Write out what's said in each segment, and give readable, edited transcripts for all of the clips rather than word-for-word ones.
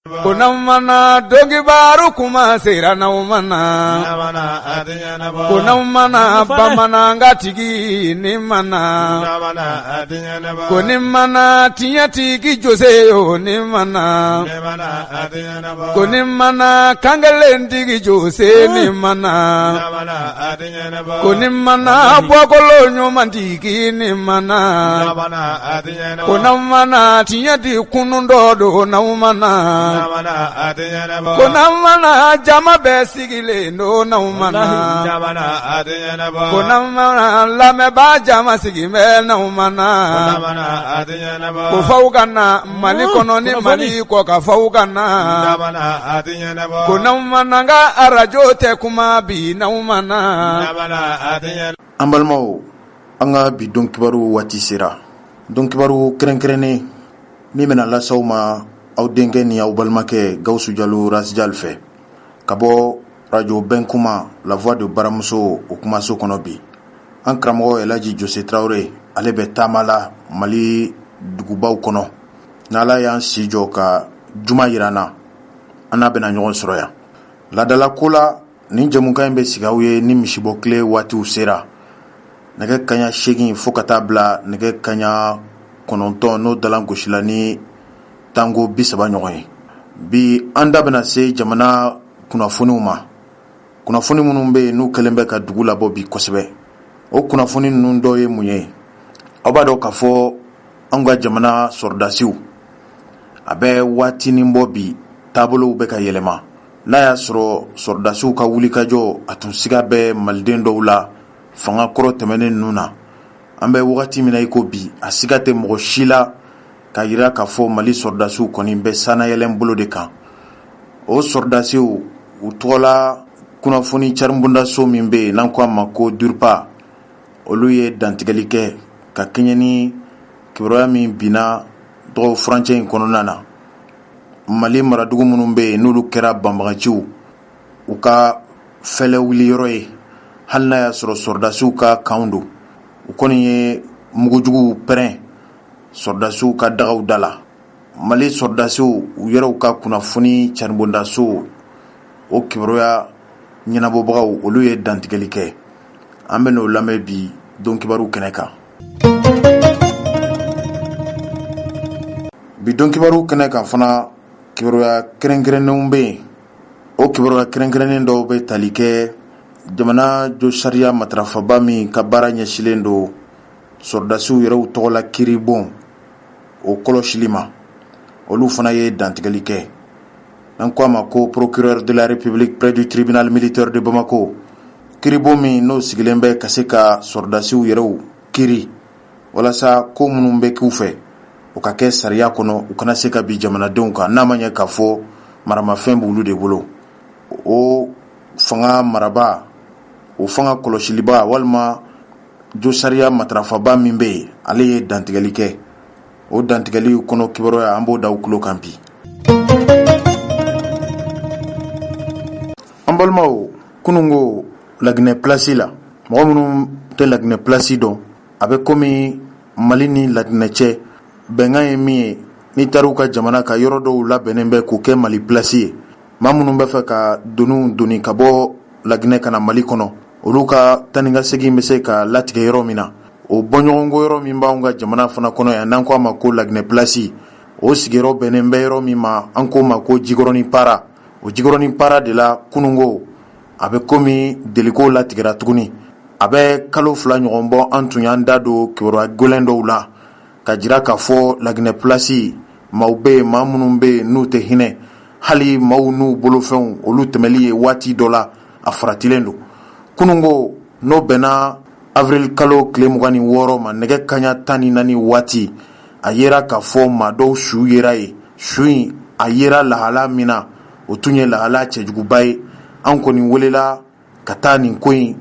Kunamana dogi baru kuma sera naumana kunamana bamana ngatigi ni mana kunimana tiyatigi joseyo ni mana kunimana kangalendigi jose ni mana kunimana bwakolo nyomandigi ni mana kunamana tiyati kunundodo naumana kunamana jama besigile no naumana kunamana lameba jama sigime naumana kufaukana mali kono ni mali ko kafaukana kunamana nga arajo te kuma bi naumana ambalmo anga bi donkibaru watisira donkibaru krenkrene ni mena la sawma aw denke ni aw balmake Gawsu Diallo Rasdial fe kabo radio Benkuma la voix de Baramuso o kuma so kono bi an kramo Elaji Jose Traoré ale be tamala Mali dugubaw kono nala yan sijo ka juma yirana ana bena ɲɔgɔn sɔrɔ ya ladala kola ni jamukan be sigawe ni misibo kle wati usera nege kanya shegin fo kata bla nege kanya kononton no dalan gosila ni tango bisaba ɲɔgɔn ye bi anda bena se jamana kunnafoniw ma kunnafoni minnu be n'u kelen bɛ ka dugu labɔ bi kosɛbɛ o kunnafoni ninnu dɔ ye mun ye aw b'a dɔn k'a fɔ an ka jamana sɔrɔdasiw a bɛ waatinin bɔ bi taabolow bɛ ka yɛlɛma n'a y'a sɔrɔ sɔrɔdasiw ka wulikajɔ a tun siga bɛ maliden dɔw la fanga kɔrɔ tɛmɛnen ninnu na an bɛ wagati min na i ko bi a siga tɛ mɔgɔ si la ka yira k'a fɔ Mali sɔrɔdasiw kɔni bɛ sanayɛlɛn bolo de kan o sɔrɔdasiw u tɔgɔla kunnafoni caribondaso min bɛ yen n'an ko a ma ko DURPA olu ye dantigɛli kɛ ka kɛɲɛ ni kibaruya min binna dɔgɔ furancɛ in kɔnɔna na Mali maradugu minnu bɛ yen n'olu kɛra banbaganciw u ka fɛlɛ wuli yɔrɔ ye hali n'a y'a sɔrɔ sɔrɔdasiw ka kanw don u kɔni ye mugujuguw pɛrɛn sɔrɔdasiw ka dagaw da la Mali sɔrɔdasiw u yɛrɛw ka kunnafoni caribondaso o kibaruya ɲɛnabɔbagaw olu ye dantigɛli kɛ an bɛ n'o lamɛn bi don kibaru kɛnɛ kan bi don kibaru kɛnɛ kan fana kibaruya kɛrɛnkɛrɛnnenw bɛ yen o kibaruya kɛrɛnkɛrɛnnen dɔw bɛ tali kɛ jamana jo sariya matarafaba min ka baara ɲɛsilen don sɔrɔdasiw yɛrɛw tɔgɔ la kiribon o kɔlɔsili ma olu fana ye dantigɛli kɛ n'an ko a ma ko procureur de la République près du tribunal militaire de Bamako kiribon min n'o sigilen bɛ ka se ka sɔrɔdasiw yɛrɛw kiri walasa ko minnu bɛ k'u fɛ o ka kɛ sariya kɔnɔ u kana se ka bi jamanadenw kan n'a ma ɲɛ k'a fɔ maramafɛn b'olu de bolo o fanga maraba o fanga kɔlɔsiliba walima jo sariya matarafaba min bɛ yen ale ye dantigɛli kɛ o dantigɛli kɔnɔ kibaruya an b'o da u tulo kan bi an balimaw kunun ko Laginɛ place la mɔgɔ minnu tɛ Laginɛ place dɔn a bɛ komi Mali ni Laginɛ cɛ bɛnkan ye min ye n'i taara u ka jamana ka yɔrɔ dɔw labɛnnen bɛ k'o kɛ Mali place ye maa minnu bɛ fɛ ka doni ka bɔ Laginɛ ka na Mali kɔnɔ olu ka tani ka segin bɛ se ka latigɛ yɔrɔ min na o bɔɲɔgɔnko yɔrɔ min b'anw ka jamana fana kɔnɔ yan n'an ko a ma ko Laginɛ place o sigiyɔrɔ bɛnnen bɛ yɔrɔ min ma an ko ma ko Jikɔrɔni Para o Jikɔrɔni Para de la kununko a bɛ komi deliko latigɛra tuguni a bɛ kalo 2 ɲɔgɔn bɔ an tun y'an da don kibaruya gɛlɛn dɔw la ka jira k'a fɔ Laginɛ place maaw bɛ yen maa minnu bɛ yen n'u tɛ hinɛ hali maaw n'u bolofɛnw olu tɛmɛli ye waati dɔ la a faratilen don kununko n'o bɛnna avril kalo tile 26 ma nɛgɛ kaɲa 14 waati a yera k'a fɔ maa dɔw su yera ye su in a yera lahala min na o tun ye lahala cɛjuguba ye an kɔni welela ka taa nin ko in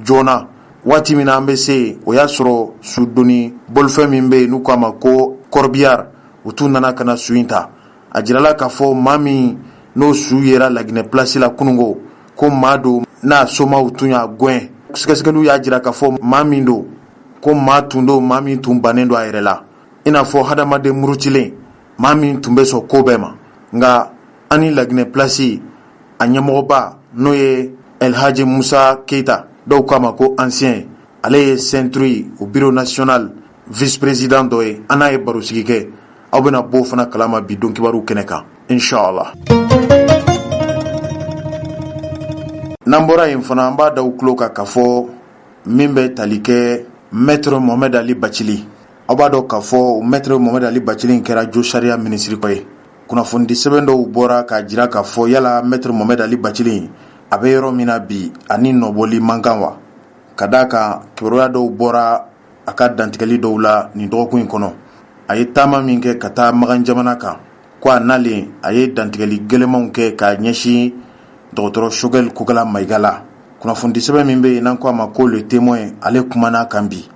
joona waati min na an bɛ se o y'a sɔrɔ sudonni bolifɛn min bɛ yen n'u k'a ma ko corbillard u tun nana ka na su in ta a jirala k'a fɔ maa min n'o su yera Laginɛ place la kununko ko maa don n'a somaw tun y'a gɛn sɛgɛsɛgɛliw y'a jira k'a fɔ maa min don ko maa tun don maa min tun bannen don a yɛrɛ la i n'a fɔ hadamaden murutilen maa min tun bɛ sɔn ko bɛɛ ma nka ani la Guinée place a ɲɛmɔgɔba n'o ye El Hadji Musa Keita dɔw k'a ma ko ancien ale ye centre au bureau national vice-président dɔ ye an n'a ye barosigi kɛ aw bɛna bɔ fana kalama bi don kibaru kɛnɛ kan inshallah. N'an bɔra yen fana an b'a da u tulo kan k'a fɔ min bɛ tali kɛ maître Mohamed Ali Bachili. Aw b'a dɔn k'a fɔ maître Mohamed Ali Bachili kɛra jo sariya minisiri ye. Kunnafoni sɛbɛn dɔw bɔra k'a jira k'a fɔ yala maître Mohamed Ali Bachili a bɛ yɔrɔ min na bi ani nɔbɔli man kan wa. Ka d'a kan kibaruya dɔw bɔra a ka dantigɛli dɔw la nin dɔgɔkun in kɔnɔ. A ye taama min kɛ ka taa Magan jamana kan ko a nalen a ye dantigɛli gɛlɛmanw kɛ k'a ɲɛsin dɔgɔtɔrɔ Choguel Kokala Mayiga la. Kunnafoni sɛbɛn min bɛ yen n'an ko a ma ko le témoin ale kumana kan bi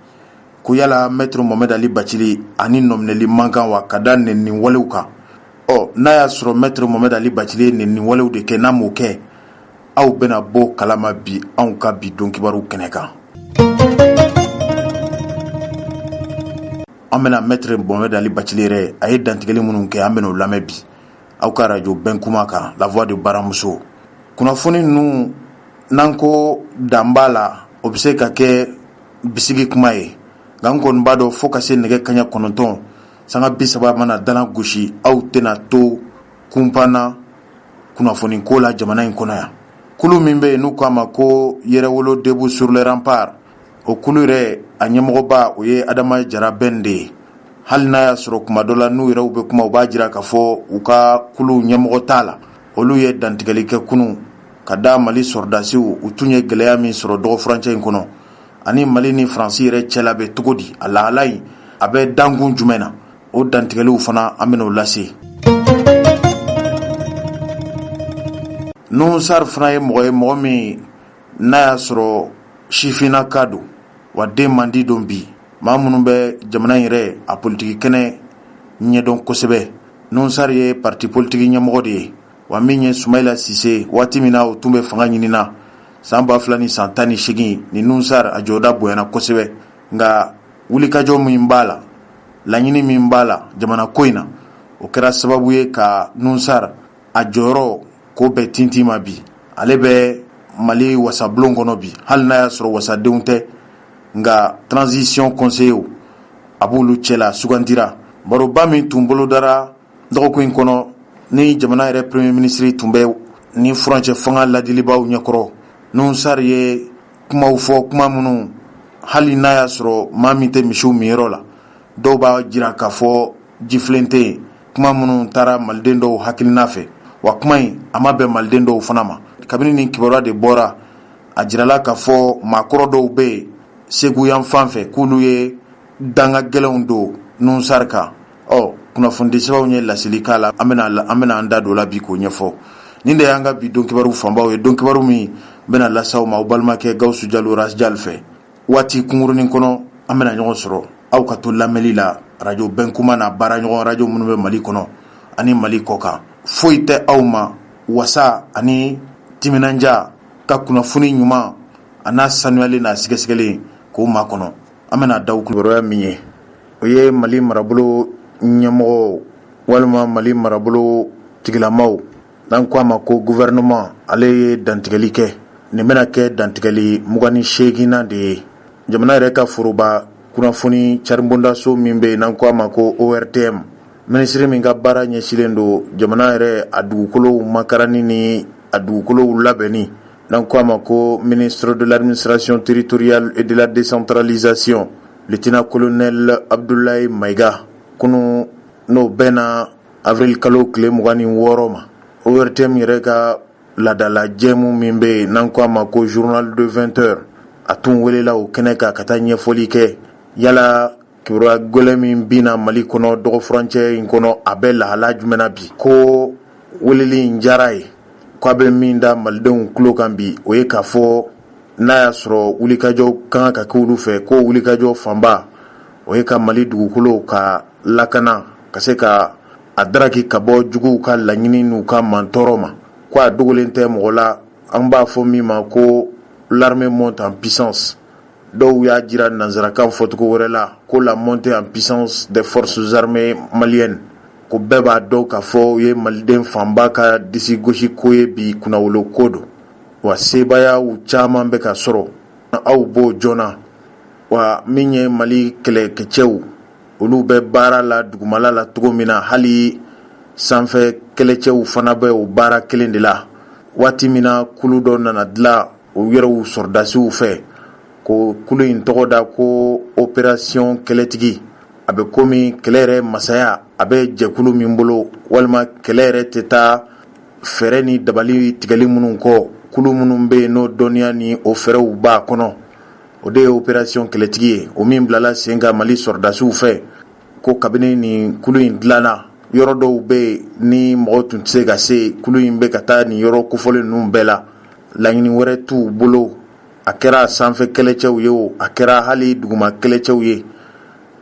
ko yala maître Mohamed Ali Bachili ani nɔminɛli man kan wa ka da nɛni walew kan. N'a y'a sɔrɔ maître Mohamed Ali Bachili ye nɛni walew de kɛ n'a m'o kɛ aw bɛna bɔ kalama bi anw ka bi don kibaru kɛnɛ kan. An bɛna maître Mohamed Ali Bachili yɛrɛ a ye dantigɛli minnu kɛ an bɛna o lamɛn bi aw ka radio bɛn kuma kan la voix de baramuso. Kunnafoni ninnu n'an ko dan b'a la o bɛ se ka kɛ bisigi kuma ye nka n kɔni b'a dɔn fo ka se nɛgɛ kaɲɛ 9 sanga 30 mana dana gosi aw tɛna to kunpanna kunnafoni ko la jamana in kɔnɔ yan. Kulu min bɛ yen n'u k'a ma ko Yɛrɛwolo debout sur les remparts o kulu yɛrɛ a ɲɛmɔgɔba o ye Adama Jara Ben de ye. Hali n'a y'a sɔrɔ kuma dɔ la n'u yɛrɛw bɛ kuma u b'a jira k'a fɔ u ka kulu ɲɛmɔgɔ t'a la. Olu ye dantigɛli kɛ kunu ka da Mali sɔrdasiw u tun ye gɛlɛya min sɔrɔ dɔgɔ furancɛ in kɔnɔ ani Mali ni Faransi yɛrɛ cɛla bɛ cogo di a lahala in a bɛ dankun jumɛn na o dantigɛliw fana an bɛna o lase. Nuhu Sar fana ye mɔgɔ min n'a y'a sɔrɔ sifinnaka don wa den man di don bi maa minnu bɛ jamana in yɛrɛ a politiki kɛnɛ ɲɛdɔn kosɛbɛ. Nuhu Sar ye parti politiki ɲɛmɔgɔ de ye wa min ye Sumayila Sise waati min na o tun bɛ fanga ɲinina san 2018 ni Nuhu Sar a jɔda bonyana kosɛbɛ nka wulikajɔ min b'a la laɲini min b'a la jamana ko in na o kɛra sababu ye ka Nuhu Sar a jɔyɔrɔ ko bɛɛ tintin ma bi ale bɛ Mali wasabulon kɔnɔ bi hali n'a y'a sɔrɔ wasadenw tɛ nka transition conseiller a b'olu cɛla sugandira baroba min tun bolodara dɔgɔkun in kɔnɔ ni jamana yɛrɛ premier ministre tun bɛ ni furancɛ fanga ladilibaw ɲɛkɔrɔ. Nuhu Sar ye kumaw fɔ kuma minnu hali n'a y'a sɔrɔ maa min tɛ misiw miyɔrɔ la dɔw b'a jira k'a fɔ jifilen tɛ yen kuma minnu taara maliden dɔw hakilina fɛ wa kuma in a ma bɛn maliden dɔw fana ma. Kabini nin kibaruya de bɔra a jirala k'a fɔ maakɔrɔ dɔw bɛ yen Segu yan fan fɛ k'olu ye danga gɛlɛnw don Nuhu Sar kan. Kunnafoni sɛbɛnw ye lasili k'a la an bɛna an da don la bi k'o ɲɛfɔ. Nin de y'an ka bi don kibaru fanbaw ye don kibaru min bɛna lasaw ma aw balimakɛ Gawusu Jalo Rasjal fɛ waati kunkurunin kɔnɔ an bɛna ɲɔgɔn sɔrɔ aw ka to lamɛnli la radio bɛn kuma na baara ɲɔgɔn radio minnu bɛ Mali kɔnɔ ani Mali kɔ kan. Foyi tɛ aw ma wasa ani timinanja ka kunnafoni ɲuman a n'a sanuyali n'a sɛgɛsɛgɛli k'o ma kɔnɔ. An bɛna da kibaruya min ye o ye Mali marabolo ɲɛmɔgɔ walima Mali marabolo tigilamaw n'an ko a ma ko gouvernement ale ye dantigɛli kɛ. Nin bɛna kɛ dantigɛli 28nan de ye. Jamana yɛrɛ ka foroba kunnafoni caribondaso min bɛ yen n'an ko a ma ko ORTM minisiri min ka baara ɲɛsilen don jamana yɛrɛ a dugukolow makarani ni a dugukolow labɛnni n'an ko a ma ko ministre de l'administration territoriale et de la décentralisation lieutenant-colonel Abdoulaye Mayiga kunu n'o bɛnna avril kalo tile 26 ma. ORTM yɛrɛ ka ladala jɛmu min bɛ yen n'an ko a ma ko journal de 20 heures a tun welela o kɛnɛ kan ka taa ɲɛfɔli kɛ yala kibaruya gɛlɛn min bina Mali kɔnɔ dɔgɔ furancɛ in kɔnɔ a bɛ lahala jumɛn na bi ko weleli in diyara ye k'a bɛ min da malidenw tulo kan bi o ye k'a fɔ n'a y'a sɔrɔ wulikajɔ kan ka kɛ olu fɛ ko wulikajɔ fanba o ye ka Mali dugukolo ka lakana ka se ka a daraki ka bɔ juguw ka laɲini n'u ka mantɔrɔ ma ko a dogolen tɛ mɔgɔ la an b'a fɔ min ma ko l'armée monte en puissance. Dɔw y'a jira nanzarakan fɔcogo wɛrɛ la ko la montée en puissance des forces armées maliennes ko bɛɛ b'a dɔn k'a fɔ u ye maliden fanba ka disi gosi ko ye bi kunnawolo ko don wa sebayaw caman bɛ ka sɔrɔ aw b'o joona wa min ye Mali kɛlɛkɛcɛw olu bɛ baara la dugumala la cogo min na hali sanfɛ kɛlɛcɛw fana bɛ o baara kelen de la waati min na kulu dɔ nana dilan o yɛrɛw sɔrdasiw fɛ ko kulu in tɔgɔ da ko opération kɛlɛtigi a bɛ komi kɛlɛ yɛrɛ masaya a bɛ jɛkulu min bolo walima kɛlɛ yɛrɛ tɛ taa fɛɛrɛ ni dabali tigɛli minnu kɔ kulu minnu bɛ yen n'o dɔnniya ni o fɛɛrɛw b'a kɔnɔ o de ye opération kɛlɛtigi ye o min bilala sen kan Mali sɔrdasiw fɛ ko kabini nin kulu in dilanna yɔrɔ dɔw bɛ yen ni mɔgɔ tun tɛ se ka se kulu in bɛ ka taa nin yɔrɔ kofɔlen ninnu bɛɛ la laɲini wɛrɛ t'u bolo a kɛra sanfɛ kɛlɛcɛw ye o a kɛra hali duguma kɛlɛcɛw ye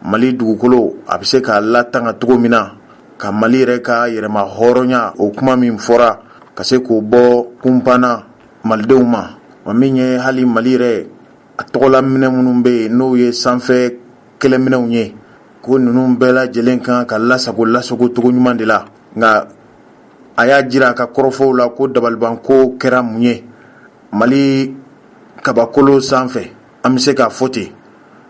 Mali dugukolo a bɛ se k'a latanga cogo min na ka Mali yɛrɛ ka yɛrɛma hɔrɔnya o kuma min fɔra ka se k'o bɔ kunpanna malidenw ma wa min ye hali Mali yɛrɛ a tɔgɔlaminɛ minnu bɛ yen n'o ye sanfɛ kɛlɛminɛw ye ko ninnu bɛɛ lajɛlen kan ka lasago cogo ɲuman de la nka a y'a jira a ka kɔrɔfɔw la ko dabalibanko kɛra mun ye Mali kabakolo sanfɛ an bɛ se k'a fɔ ten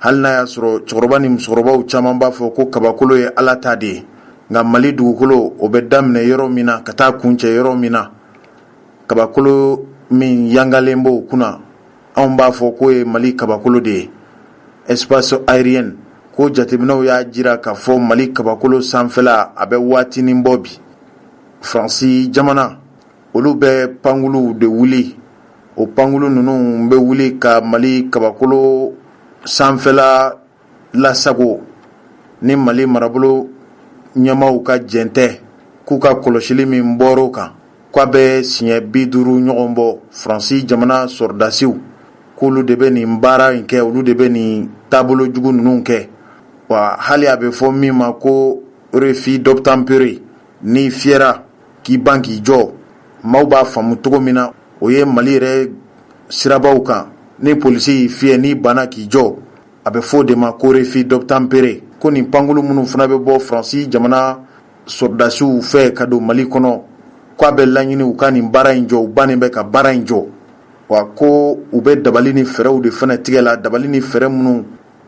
hali n'a y'a sɔrɔ cɛkɔrɔba ni musokɔrɔbaw caman b'a fɔ ko kabakolo ye Ala ta de ye nka Mali dugukolo o bɛ daminɛ yɔrɔ min na ka taa kuncɛ yɔrɔ min na kabakolo min yangalen b'o kunna anw b'a fɔ ko ye Mali kabakolo de ye espace aérien ko jateminɛw y'a jira k'a fɔ Mali kabakolo sanfɛla a bɛ waatinin bɔ bi Faransi jamana olu bɛ pankuluw de wuli o pankulu ninnu bɛ wuli ka Mali kabakolo sanfɛla lasago ni Mali marabolo ɲɛmaw ka jɛn tɛ k'u ka kɔlɔsili min bɔr'o kan k'a bɛ siɲɛ 50 ɲɔgɔn bɔ Faransi jamana sɔrdasiw k'olu de bɛ nin baara in kɛ olu de bɛ nin taabolo jugu ninnu kɛ wa hali a bɛ fɔ min ma ko refus d'obtempérer ni fiyɛra k'i ban k'i jɔ maaw b'a faamu cogo min na o ye Mali yɛrɛ sirabaw kan ni polisi y'i fiyɛ n'i banna k'i jɔ a bɛ fɔ de ma ko refus d'obtempérer ko nin pankulu minnu fana bɛ bɔ Faransi jamana sɔrdasiw fɛ ka don Mali kɔnɔ k'a bɛ laɲini u ka nin baara in jɔ u bannen bɛ ka baara in jɔ wa ko u bɛ dabali ni fɛɛrɛw de fana tigɛ la dabali ni fɛɛrɛ minnu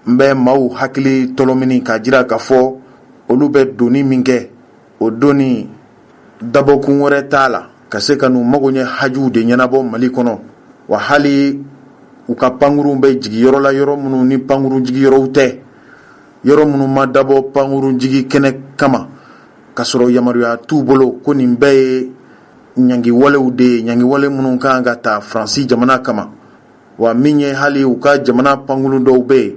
n bɛ maaw hakili tɔlɔmini k'a jira k'a fɔ olu bɛ doni min kɛ o doni dabɔkun wɛrɛ t'a la ka se ka n'u mago ɲɛ hajiw de ɲɛnabɔ Mali kɔnɔ wa hali u ka pankurun bɛ jigi yɔrɔ la yɔrɔ minnu ni pankurun jigi yɔrɔw tɛ yɔrɔ minnu ma dabɔ pankurun jigi kɛnɛ kama ka sɔrɔ yamaruya t'u bolo ko nin bɛɛ ye ɲangiwalew de ye ɲangiwale minnu kan ka ta Faransi jamana kama wa min ye hali u ka jamana pankurun dɔw bɛ yen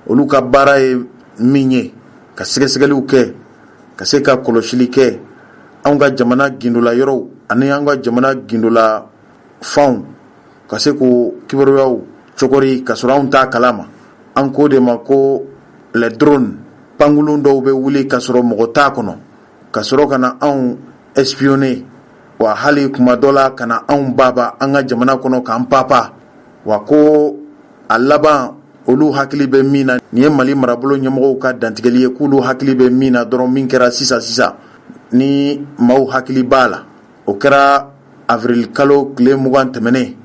olu ka baara ye min ye ka sɛgɛsɛgɛliw kɛ ka se ka kɔlɔsili kɛ anw ka jamana gindola yɔrɔw ani an ka jamana gindola fanw ka se k'o kibaruyaw cɔgɔri ka sɔrɔ anw t'a kalama an ko de ma ko les drones pankurun dɔw bɛ wuli ka sɔrɔ mɔgɔ t'a kɔnɔ ka sɔrɔ ka na anw espionner wa hali kuma dɔ la ka na anw baba an ka jamana kɔnɔ k'an papa wa ko a laban olu hakili bɛ min na nin ye Mali marabolo ɲɛmɔgɔw ka dantigɛli ye k'olu hakili bɛ min na dɔrɔn min kɛra sisan ni maaw hakili b'a la o kɛra avril kalo tile 20 tɛmɛnen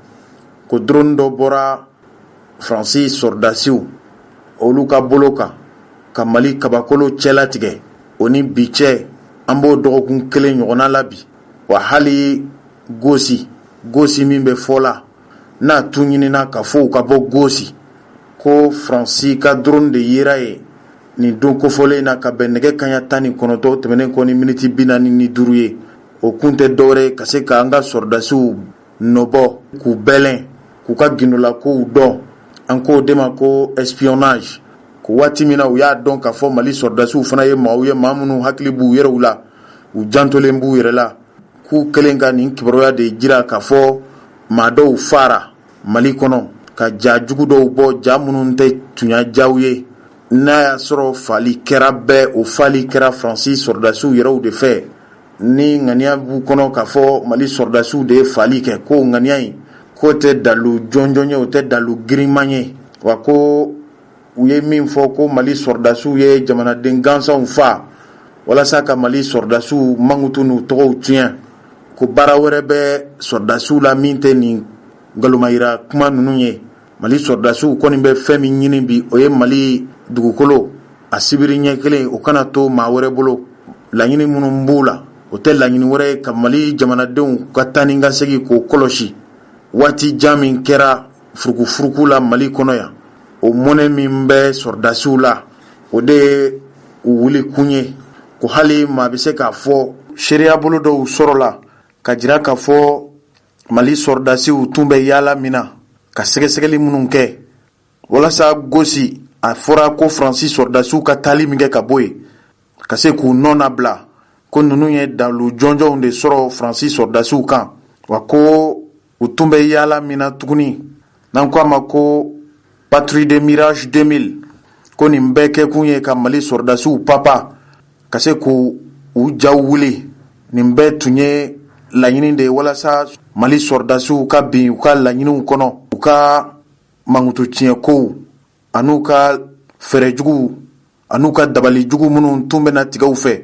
ko drone dɔ bɔra Faransi sɔrdasiw olu ka bolo kan ka Mali kabakolo cɛlatigɛ o ni bi cɛ an b'o dɔgɔkun kelen ɲɔgɔnna la bi wa hali gosi min bɛ fɔ la n'a tun ɲinina ka fɔ u ka bɔ gosi ko Faransi ka drone de yera ye nin don kofɔlen na ka bɛn nɛgɛ kaɲa 19 tɛmɛnen kɔ ni miniti 45 ye o kun tɛ dɔwɛrɛ ka se ka an ka sɔrdasiw nɔbɔ k'u bɛlɛn k'u ka gindola kow dɔn an k'o de ma ko espionnage ko waati min na u y'a dɔn k'a fɔ Mali sɔrdasiw fana ye maaw ye maa minnu hakili b'u yɛrɛw la u jantolen b'u yɛrɛ la k'u kelen ka nin kibaruya de jira k'a fɔ maa dɔw fara Mali kɔnɔ ka ja jugu dɔw bɔ ja minnu tɛ tunya jaw ye n'a y'a sɔrɔ fali kɛra bɛɛ o fali kɛra Faransi sɔrdasiw yɛrɛw de fɛ ni ŋaniya b'u kɔnɔ k'a fɔ Mali sɔrdasiw de ye fali kɛ ko ŋaniya in k'o tɛ dalu jɔnjɔn ye o tɛ dalu girinman ye wa ko u ye min fɔ ko Mali sɔrdasiw ye jamanaden gansanw fa walasa ka Mali sɔrdasiw mankutu n'u tɔgɔw tiɲɛ ko baara wɛrɛ bɛ sɔrdasiw la min tɛ nin ngalonmayira kuma ninnu ye. Mali sɔrdasiw kɔni bɛ fɛn min ɲini bi o ye Mali dugukolo a sibiri ɲɛ kelen o kana to maa wɛrɛ bolo. Laɲini minnu b'u la o tɛ laɲini wɛrɛ ye ka Mali jamanadenw ka taa ni ka segin k'o kɔlɔsi. Waati jan min kɛra furukufuruku la Mali kɔnɔ yan, o mɔnɛ min bɛ sɔrdasiw la o de ye u wuli kun ye ko hali maa bɛ se k'a fɔ seereya bolo dɔw sɔrɔla ka jira k'a fɔ Mali sɔrdasiw tun bɛ yaala min na ka sɛgɛsɛgɛli minnu kɛ walasa gosi a fɔra ko Faransi sɔrdasiw ka taali min kɛ ka bɔ yen ka se k'u nɔ nabila ko ninnu ye dalu jɔnjɔnw de sɔrɔ Faransi sɔrdasiw kan wa ko u tun bɛ yaala min na tuguni n'an ko a ma ko patrouille de mirage 2000 ko nin bɛɛ kɛ kun ye ka Mali sɔrdasiw papa ka se k'u jaw wuli. Nin bɛɛ tun ye laɲini de walasa Mali sɔrdasiw ka bin u ka laɲiniw kɔnɔ, u ka mankutu tiɲɛ kow an'u ka fɛrɛjugu an'u ka dabalijugu minnu tun bɛna tigɛw fɛ.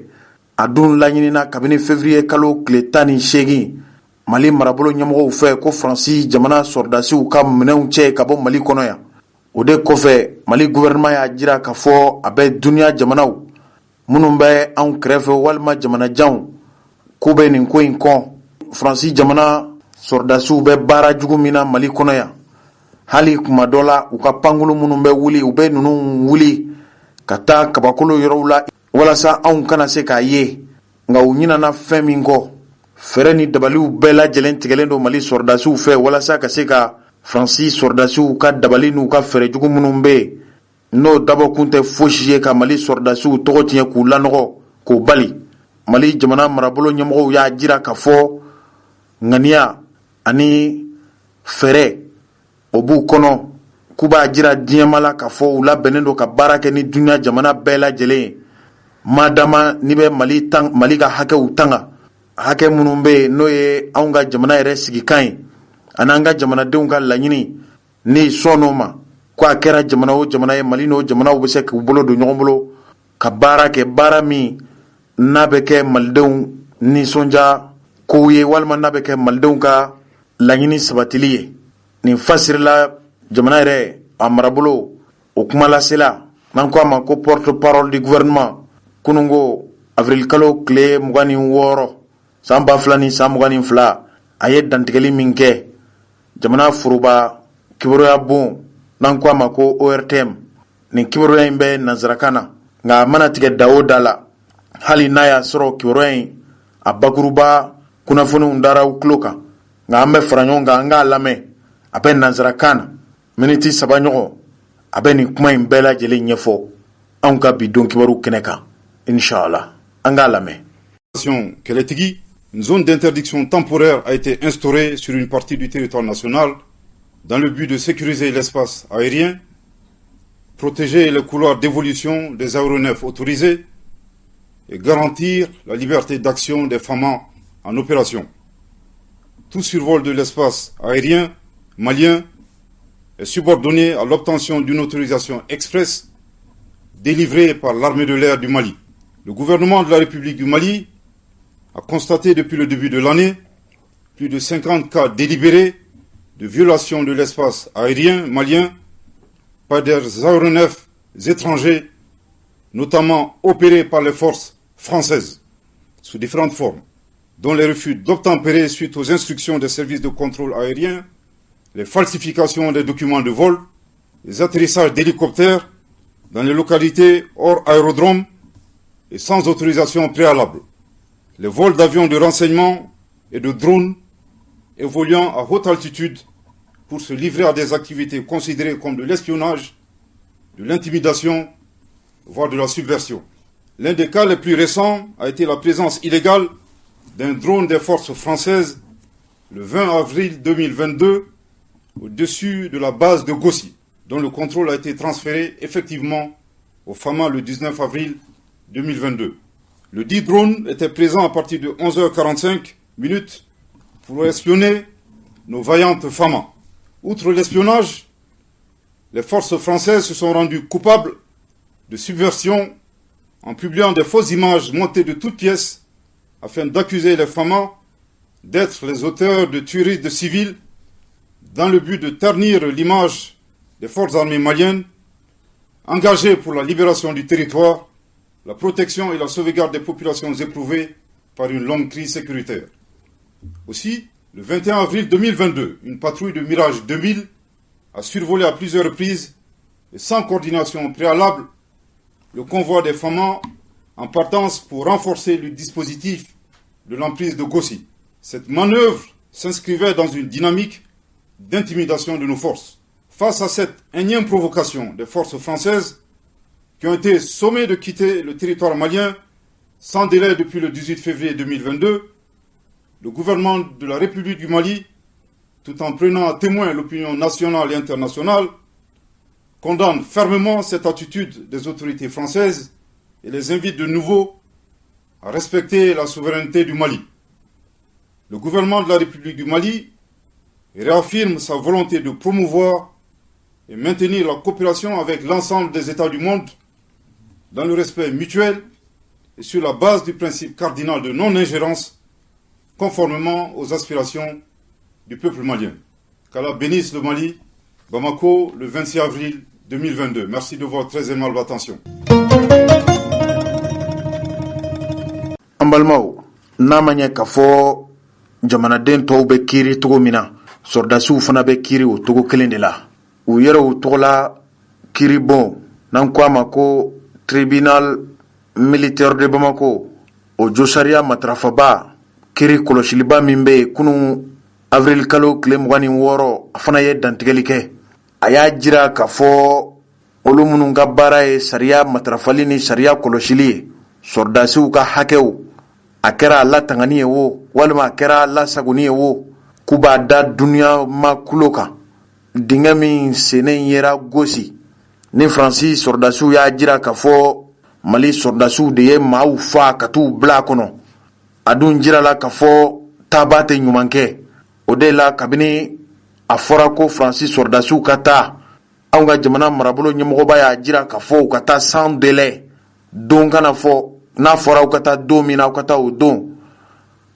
A dun laɲinina kabini février kalo tile 18 Mali marabolo ɲɛmɔgɔw fɛ ko Faransi jamana sɔrdasiw ka minɛnw cɛ ka bɔ Mali kɔnɔ yan. O de kɔfɛ Mali gouvernement y'a jira k'a fɔ a bɛ duniya jamanaw minnu bɛ anw kɛrɛfɛ walima jamanajanw k'u bɛ nin ko in kɔn. Faransi jamana sɔrdasiw bɛ baara jugu min na Mali kɔnɔ yan, hali kuma dɔ la u ka pankolo minnu bɛ wuli u bɛ ninnu wuli ka taa kabakolo yɔrɔw la walasa anw kana se k'a ye, nka u ɲinana fɛn min kɔ. Fɛrɛ ni dabaliw bɛɛ lajɛlen tigɛlen don Mali sɔrdasiw fɛ walasa ka se ka Faransi sɔrdasiw ka dabali n'u ka fɛrɛjugu minnu bɛ yen n'o dabɔkun tɛ fosi ye ka Mali sɔrdasiw tɔgɔ tiɲɛ k'u lanɔgɔ k'o bali. Mali jamana marabolo ɲɛmɔgɔw y'a jira k'a fɔ ŋaniya ani fɛrɛ o b'u kɔnɔ k'u b'a jira diɲɛma la k'a fɔ u labɛnnen don ka baara kɛ ni duniya jamana bɛɛ lajɛlen ye madama ni bɛ Mali ka hakɛw tanga, hakɛ minnu bɛ yen n'o ye anw ka jamana yɛrɛ sigikan ye an'an ka jamanadenw ka laɲini ni sɔn n'o ma ko a kɛra jamana o jamana ye Mali n'o jamanaw bɛ se k'u bolo don ɲɔgɔn bolo ka baara kɛ baara min n'a bɛ kɛ malidenw nisɔndiya kow ye walima n'a bɛ kɛ malidenw ka laɲini sabatili ye. Nin fasirila jamana yɛrɛ a marabolo o kuma lasela n'an ko a ma ko porte-parole du gouvernement kunun ko avril kalo tile 26 san 2022 a ye dantigɛli min kɛ jamana foroba kibaruya bon n'an ko a ma ko ORTM. Nin kibaruya in bɛ nanzarakan na nka a mana tigɛ da o da la hali n'a y'a sɔrɔ kibaruya in a bakuruba kunnafoniw daraw tulo kan nka an bɛ fara ɲɔgɔn kan an k'a lamɛn a bɛ nanzarakan na miniti 3 ɲɔgɔn a bɛ nin kuma in bɛɛ lajɛlen ɲɛfɔ anw ka bi don kibaru kɛnɛ kan inshallah an k'a lamɛn. Kɛlɛtigi, une zone d'interdiction temporaire a été instaurée sur une partie du territoire national dans le but de sécuriser l'espace aérien, protéger les couloirs d'évolution des aéronefs autorisés et garantir la liberté d'action des FAMA en opération. Tout survol de l'espace aérien malien est subordonné à l'obtention d'une autorisation express délivrée par l'armée de l'air du Mali. Le gouvernement de la République du Mali a constaté depuis le début de l'année plus de 50 cas délibérés de violation de l'espace aérien malien par des aéronefs étrangers, notamment opérés par les forces françaises, sous différentes formes, dont les refus d'obtempérer suite aux instructions des services de contrôle aérien, les falsifications des documents de vol, les atterrissages d'hélicoptères dans les localités hors aérodrome et sans autorisation préalable, les vols d'avions de renseignement et de drones évoluant à haute altitude pour se livrer à des activités considérées comme de l'espionnage, de l'intimidation, voire de la subversion. L'un des cas les plus récents a été la présence illégale d'un drone des forces françaises le 20 avril 2022 au-dessus de la base de Gossi, dont le contrôle a été transféré effectivement au FAMA le 19 avril 2022. Le dit drone était présent à partir de 11h45 pour espionner nos vaillantes FAMA. Outre l'espionnage, les forces françaises se sont rendues coupables de subversion en publiant des fausses images montées de toutes pièces afin d'accuser les Famas d'être les auteurs de tueries de civils dans le but de ternir l'image des forces armées maliennes engagées pour la libération du territoire, la protection et la sauvegarde des populations éprouvées par une longue crise sécuritaire. Aussi, le 21 avril 2022, une patrouille de Mirage 2000 a survolé à plusieurs reprises et sans coordination préalable le convoi des Famas en partance pour renforcer le dispositif de l'emprise de Gossi. Cette manœuvre s'inscrivait dans une dynamique d'intimidation de nos forces. Face à cette énième provocation des forces françaises qui ont été sommées de quitter le territoire malien sans délai depuis le 18 février 2022, le gouvernement de la République du Mali, tout en prenant à témoin l'opinion nationale et internationale, condamne fermement cette attitude des autorités françaises et les invite de nouveau à respecter la souveraineté du Mali. Le gouvernement de la République du Mali réaffirme sa volonté de promouvoir et maintenir la coopération avec l'ensemble des États du monde dans le respect mutuel et sur la base du principe cardinal de non-ingérence, conformément aux aspirations du peuple malien. Qu'Allah bénisse le Mali, Bamako, le 26 avril 2022. Merci de votre très aimable attention. Ambalmao, namanya kafo jamanaden tɔw bɛ kiiri cogo min na sɔrdasiw fana bɛ kiiri o cogo kelen de la. U yɛrɛ u tɔgɔ la kiiri bon n'an ko a ma ko tribunal militaire de Bamako, o josariya matarafaba kiiri kɔlɔsiliba min bɛ yen kunun avril kalo tile 26 a fana ye dantigɛli kɛ. A y'a jira k'a fɔ olu minnu ka baara ye sariya matarafali ni sariya kɔlɔsili ye, sɔrdasiw ka hakɛw a kɛra a latangani ye o walima a kɛra a lasagoni ye o, k'u b'a da duniya ma kulo kan. Dingɛ min senen yera Gossi ni Faransi sɔrdasiw y'a jira k'a fɔ Mali sɔrdasiw de ye maaw fa ka t'u bila a kɔnɔ. A dun jirala k'a fɔ taaba tɛ ɲuman kɛ. O de la kabini a fɔra ko Faransi sɔrdasiw ka taa, anw ka jamana marabolo ɲɛmɔgɔba y'a jira k'a fɔ u ka taa sans délai. Don kana fɔ n'a fɔra u ka taa don min na, aw ka taa o don.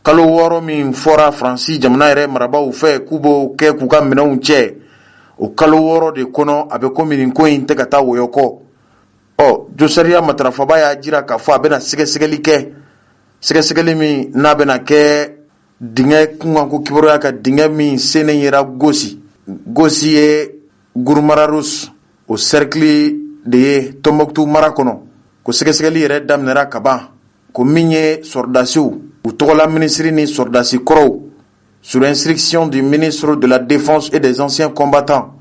Kalo 6 min fɔra Faransi jamana yɛrɛ marabaw fɛ k'u b'o kɛ k'u ka minɛnw cɛ, o kalo 6 de kɔnɔ a bɛ komi nin ko in tɛ ka taa woyɔ kɔ. Josariya matarafaba y'a jira k'a fɔ a bɛna sɛgɛsɛgɛli kɛ, sɛgɛsɛgɛli min n'a bɛna kɛ dingɛ kunkanko kibaruya ka dingɛ min senen yera Gossi. Gossi ye Gurumararos o cercle de ye Tombouctou mara kɔnɔ. Ko sɛgɛsɛgɛli yɛrɛ daminɛra ka ban, ko min ye sɔrdasiw u tɔgɔla minisiri ni sɔrdasi kɔrɔw sur instruction du ministre de la Défense et des anciens combattants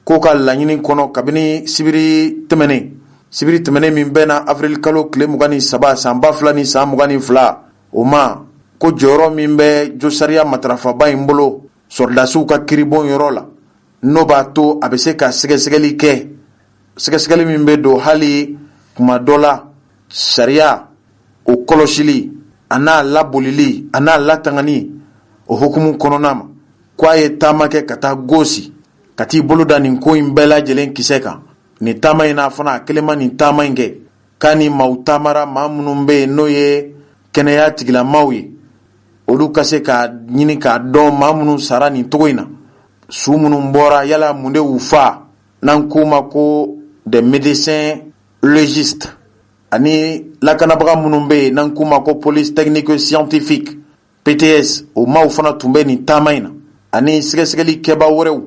k'o ka laɲini kɔnɔ kabini sibiri tɛmɛnen min bɛna avril kalo tile 23 san 2022 o ma ko jɔyɔrɔ min bɛ josariya matarafaba in bolo sɔrdasiw ka kiribon yɔrɔ la n'o b'a to a bɛ se ka sɛgɛsɛgɛli kɛ, sɛgɛsɛgɛli min bɛ don hali kuma dɔ la sariya o kɔlɔsili a n'a labolili a n'a latangani o hukumu kɔnɔna ma, ko a ye taama kɛ ka taa Gossi ka t'i bolo da nin ko in bɛɛ lajɛlen kisɛ kan. Nin taama in na fana a kelen ma nin taama in kɛ k'a ni maaw taamara maa minnu bɛ yen n'o ye kɛnɛya tigilamaw ye, olu ka se k'a ɲini k'a dɔn maa minnu sara nin cogo in na, su minnu bɔra yala mun de y'u fa, n'an k'u ma ko des médecins légistes ani lakanabaga minnu bɛ yen n'an k'u ma ko police technique scientifique PTS, o maaw fana tun bɛ nin taama in na, ani sɛgɛsɛgɛli kɛbaa wɛrɛw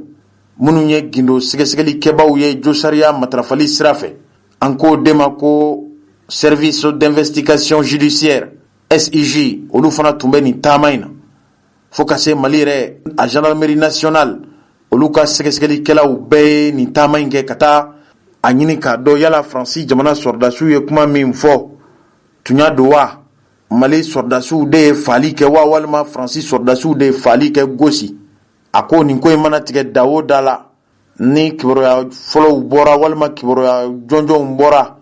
minnu ye gindo sɛgɛsɛgɛli kɛbaaw ye josariya matarafali sira fɛ. An k'o de ma ko service d'investigation judiciaire SIJ, olu fana tun bɛ nin taama in na. Fo ka se Mali yɛrɛ a gendarmerie nationale, olu ka sɛgɛsɛgɛlikɛlaw bɛɛ ye nin taama in kɛ ka taa a ɲini k'a dɔn yala Faransi jamana sɔrdasiw ye kuma min fɔ tun y'a don wa, Mali sɔrdasiw de ye faali kɛ wa walima Faransi sɔrdasiw de ye faali kɛ Gossi. A ko nin ko in mana tigɛ da o da la ni kibaruya fɔlɔw bɔra walima kibaruya jɔnjɔnw bɔra,